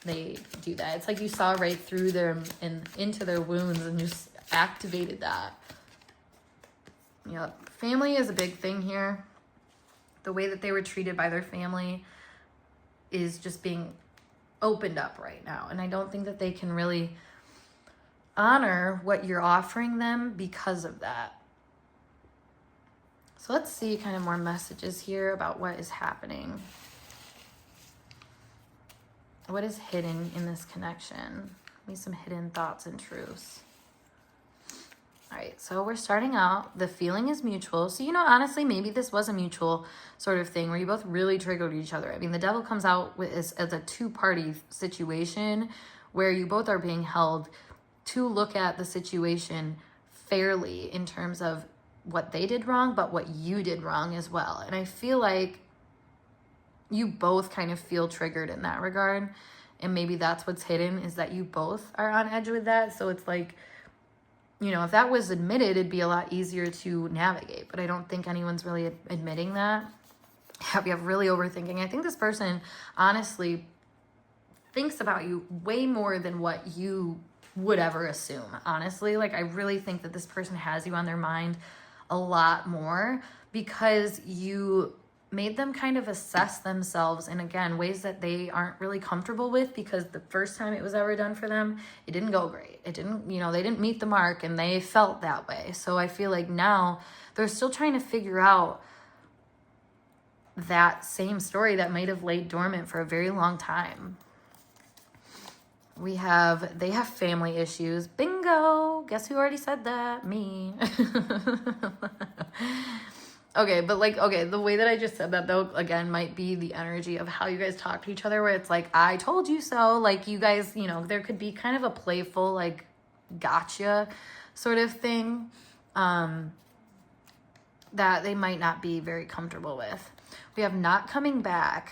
they do that. It's like you saw right through them and into their wounds and just activated that. Family is a big thing here. The way that they were treated by their family is just being opened up right now, and I don't think that they can really honor what you're offering them because of that. So let's see kind of more messages here about what is happening. What is hidden in this connection? Maybe some hidden thoughts and truths. All right, so we're starting out. The feeling is mutual. So, honestly, maybe this was a mutual sort of thing where you both really triggered each other. I mean, the Devil comes out as a two-party situation where you both are being held to look at the situation fairly in terms of what they did wrong, but what you did wrong as well. And I feel like you both kind of feel triggered in that regard. And maybe that's what's hidden, is that you both are on edge with that. So it's like, if that was admitted, it'd be a lot easier to navigate. But I don't think anyone's really admitting that. We have really overthinking. I think this person honestly thinks about you way more than what you would ever assume, honestly. Like, I really think that this person has you on their mind a lot more because you made them kind of assess themselves in, again, ways that they aren't really comfortable with, because the first time it was ever done for them, it didn't go great. It didn't, they didn't meet the mark, and they felt that way. So I feel like now they're still trying to figure out that same story that might have laid dormant for a very long time. They have family issues. Bingo! Guess who already said that? Me. Okay, but like, okay, the way that I just said that though, again, might be the energy of how you guys talk to each other, where it's like, I told you so. Like, you guys, you know, there could be kind of a playful, like, gotcha sort of thing that they might not be very comfortable with. We have not coming back.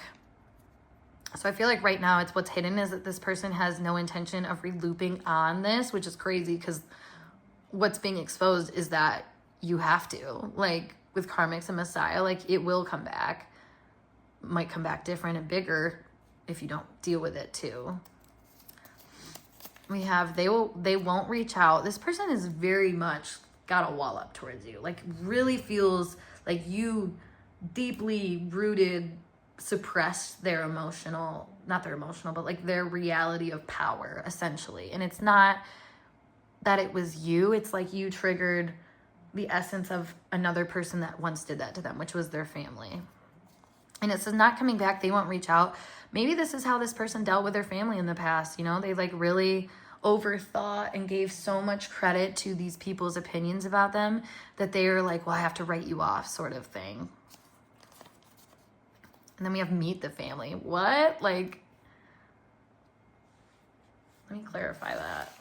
So I feel like right now it's what's hidden is that this person has no intention of re-looping on this, which is crazy because what's being exposed is that you have to, like with karmics and Messiah, like it will come back, might come back different and bigger if you don't deal with it too. We have, they won't reach out. This person is very much got a wall up towards you, like really feels like you deeply rooted, suppressed their emotional, not their emotional, but like their reality of power essentially. And it's not that it was you, it's like you triggered the essence of another person that once did that to them, which was their family. And it says not coming back, they won't reach out. Maybe this is how this person dealt with their family in the past, you know, they like really overthought and gave so much credit to these people's opinions about them that they are like, well, I have to write you off sort of thing. And then we have meet the family. What? Like, let me clarify that.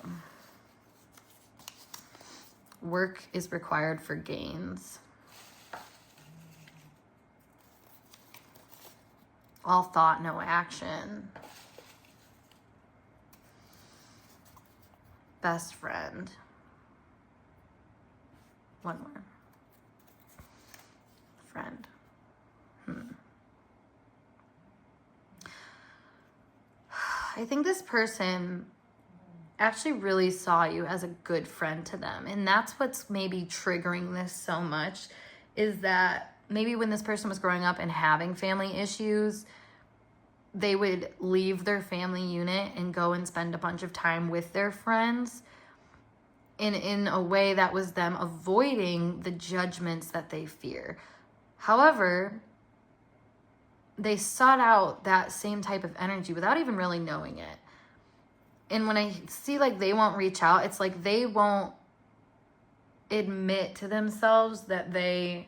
Work is required for gains. All thought, no action. Best friend. One more. Friend. I think this person actually really saw you as a good friend to them. And that's what's maybe triggering this so much, is that maybe when this person was growing up and having family issues, they would leave their family unit and go and spend a bunch of time with their friends. And in a way that was them avoiding the judgments that they fear. However, they sought out that same type of energy without even really knowing it. And when I see like they won't reach out, it's like they won't admit to themselves that they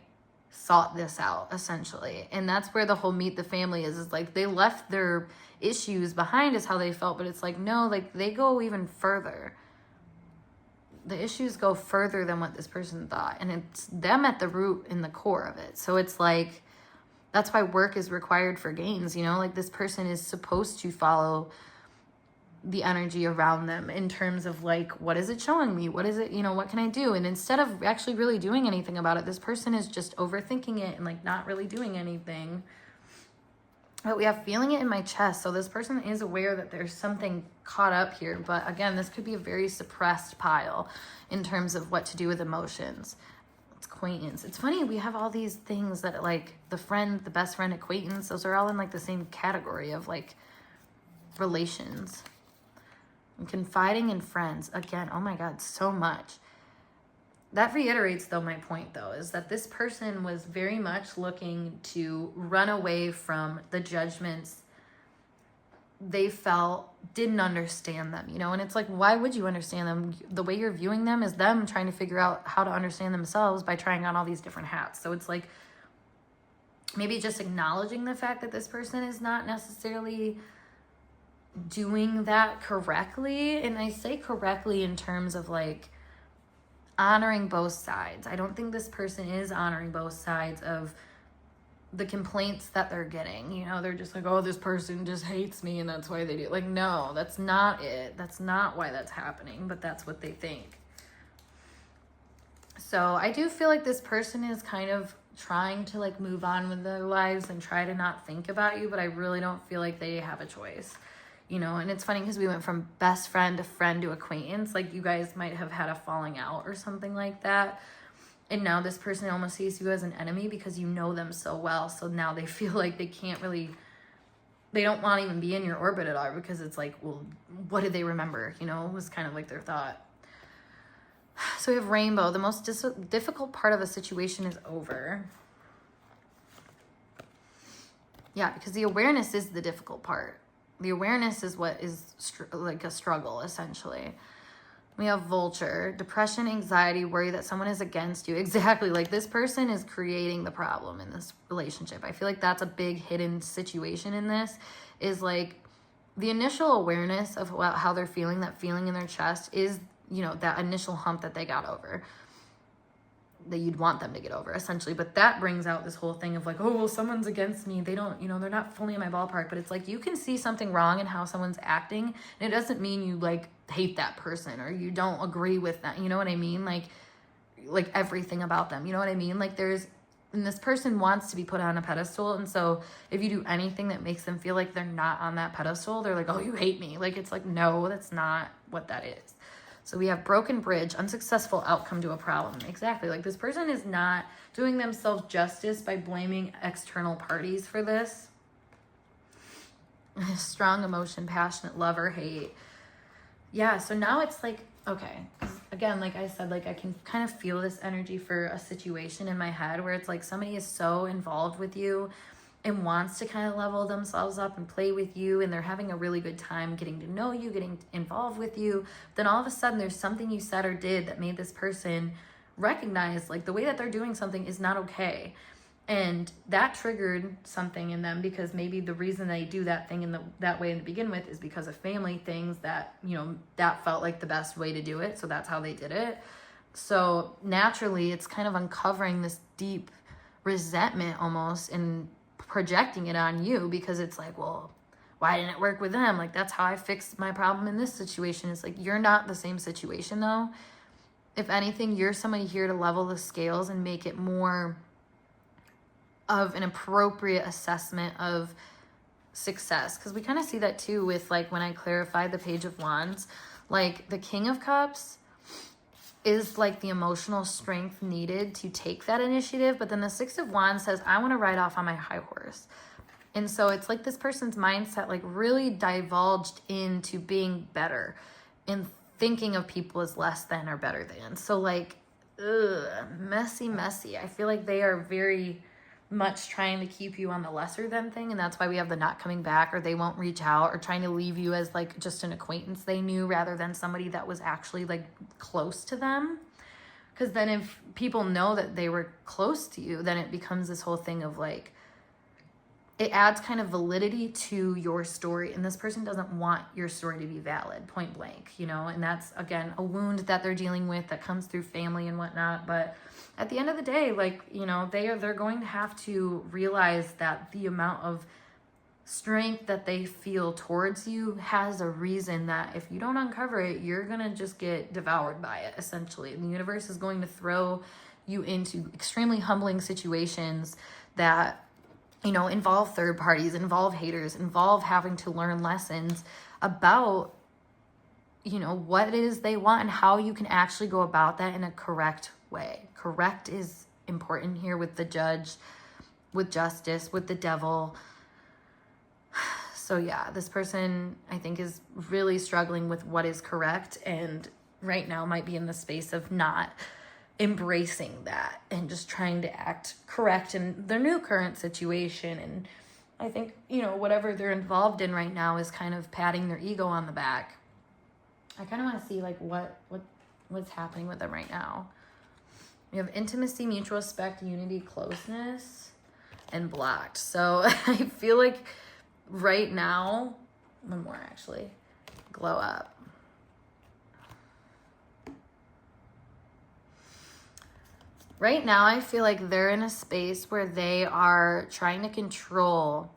sought this out, essentially. And that's where the whole meet the family is like they left their issues behind is how they felt, but it's like, no, like they go even further. The issues go further than what this person thought. And it's them at the root and the core of it. So it's like, that's why work is required for gains, you know, like this person is supposed to follow the energy around them in terms of like, what is it showing me? What is it, you know, what can I do? And instead of actually really doing anything about it, this person is just overthinking it and like not really doing anything. But we have feeling it in my chest. So this person is aware that there's something caught up here. But again, this could be a very suppressed pile in terms of what to do with emotions. Acquaintance. It's funny, we have all these things that like the friend, the best friend, acquaintance, those are all in like the same category of like relations. And confiding in friends. Again, oh my God, so much. That reiterates though my point though, is that this person was very much looking to run away from the judgments they felt didn't understand them, you know? And it's like, why would you understand them? The way you're viewing them is them trying to figure out how to understand themselves by trying on all these different hats. So it's like maybe just acknowledging the fact that this person is not necessarily doing that correctly. And I say correctly in terms of like honoring both sides. I don't think this person is honoring both sides of the complaints that they're getting. You know, they're just like, oh, this person just hates me and that's why they do. Like, no, that's not it. That's not why that's happening, but that's what they think. So I do feel like this person is kind of trying to like move on with their lives and try to not think about you, but I really don't feel like they have a choice, you know? And it's funny because we went from best friend to acquaintance. Like you guys might have had a falling out or something like that. And now this person almost sees you as an enemy because you know them so well. So now they feel like they can't really, they don't want to even be in your orbit at all because it's like, well, what did they remember? You know, it was kind of like their thought. So we have rainbow. The most difficult part of a situation is over. Yeah, because the awareness is the difficult part. The awareness is what is like a struggle, essentially. We have vulture, depression, anxiety, worry that someone is against you. Exactly. Like this person is creating the problem in this relationship. I feel like that's a big hidden situation in this, is like the initial awareness of how they're feeling, that feeling in their chest is, you know, that initial hump that they got over, that you'd want them to get over essentially. But that brings out this whole thing of like, oh, well, someone's against me. They don't, you know, they're not fully in my ballpark. But it's like, you can see something wrong in how someone's acting. And it doesn't mean you like hate that person or you don't agree with that. You know what I mean? Like everything about them. You know what I mean? Like and this person wants to be put on a pedestal. And so if you do anything that makes them feel like they're not on that pedestal, they're like, oh, you hate me. Like, it's like, no, that's not what that is. So we have broken bridge, unsuccessful outcome to a problem. Exactly. Like this person is not doing themselves justice by blaming external parties for this. Strong emotion, passionate love or hate. Yeah. So now it's like, okay. 'Cause again, like I said, like I can kind of feel this energy for a situation in my head where it's like somebody is so involved with you and wants to kind of level themselves up and play with you, and they're having a really good time getting to know you, getting involved with you. Then all of a sudden there's something you said or did that made this person recognize like the way that they're doing something is not okay. And that triggered something in them, because maybe the reason they do that thing in that way to begin with is because of family things that, you know, that felt like the best way to do it. So that's how they did it. So naturally it's kind of uncovering this deep resentment almost and projecting it on you, because it's like, well, why didn't it work with them? Like, that's how I fixed my problem in this situation. It's like, you're not the same situation though. If anything, you're somebody here to level the scales and make it more of an appropriate assessment of success. Because we kind of see that too with like when I clarified the Page of Wands, like the King of Cups is like the emotional strength needed to take that initiative. But then the Six of Wands says, I want to ride off on my high horse. And so it's like this person's mindset like really divulged into being better and thinking of people as less than or better than. So like, messy. I feel like they are very much trying to keep you on the lesser than thing, and that's why we have the not coming back, or they won't reach out, or trying to leave you as like just an acquaintance they knew rather than somebody that was actually like close to them. Because then if people know that they were close to you, then it becomes this whole thing of like, it adds kind of validity to your story, and this person doesn't want your story to be valid, point blank, you know. And that's again a wound that they're dealing with that comes through family and whatnot. But at the end of the day, like, you know, they're going to have to realize that the amount of strength that they feel towards you has a reason, that if you don't uncover it, you're gonna just get devoured by it essentially. And the universe is going to throw you into extremely humbling situations that, you know, involve third parties, involve haters, involve having to learn lessons about, you know, what it is they want and how you can actually go about that in a correct way. Correct is important here with the Judge, with Justice, with the Devil. So yeah, this person I think is really struggling with what is correct, and right now might be in the space of not embracing that and just trying to act correct in their new current situation. And I think, you know, whatever they're involved in right now is kind of patting their ego on the back. I kind of want to see like what's happening with them right now. We have intimacy, mutual respect, unity, closeness, and blocked. So I feel like right now, one more actually, glow up. Right now, I feel like they're in a space where they are trying to control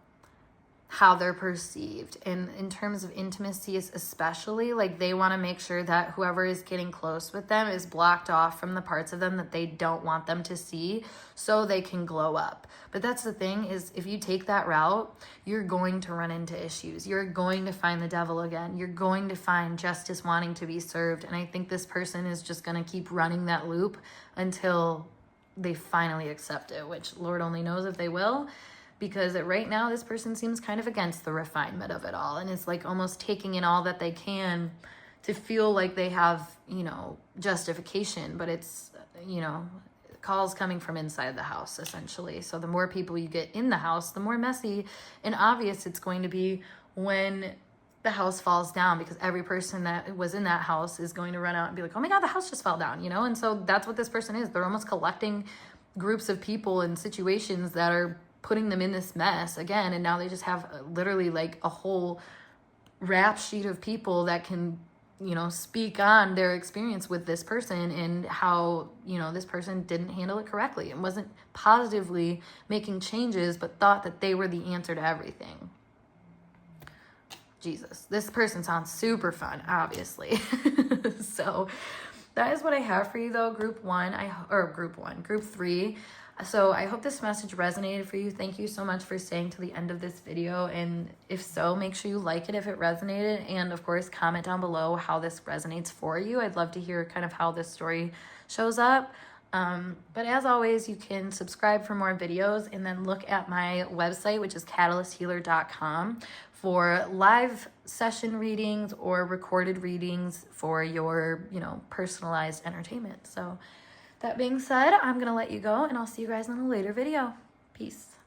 how they're perceived. And in terms of intimacy, especially, like they want to make sure that whoever is getting close with them is blocked off from the parts of them that they don't want them to see, so they can glow up. But that's the thing, is if you take that route, you're going to run into issues. You're going to find the devil again. You're going to find justice wanting to be served. And I think this person is just going to keep running that loop until they finally accept it, which Lord only knows if they will. Because right now, this person seems kind of against the refinement of it all, and it's like almost taking in all that they can to feel like they have, you know, justification. But it's, you know, calls coming from inside the house, essentially. So the more people you get in the house, the more messy and obvious it's going to be when the house falls down, because every person that was in that house is going to run out and be like, oh my God, the house just fell down, you know? And so that's what this person is. They're almost collecting groups of people and situations that are putting them in this mess again. And now they just have literally like a whole rap sheet of people that can, you know, speak on their experience with this person and how, you know, this person didn't handle it correctly and wasn't positively making changes, but thought that they were the answer to everything. Jesus, this person sounds super fun, obviously. So that is what I have for you though, group 3. So I hope this message resonated for you. Thank you so much for staying to the end of this video. And if so, make sure you like it if it resonated. And of course, comment down below how this resonates for you. I'd love to hear kind of how this story shows up. But as always, you can subscribe for more videos and then look at my website, which is catalysthealer.com, for live session readings or recorded readings for your, you know, personalized entertainment. So that being said, I'm going to let you go and I'll see you guys in a later video. Peace.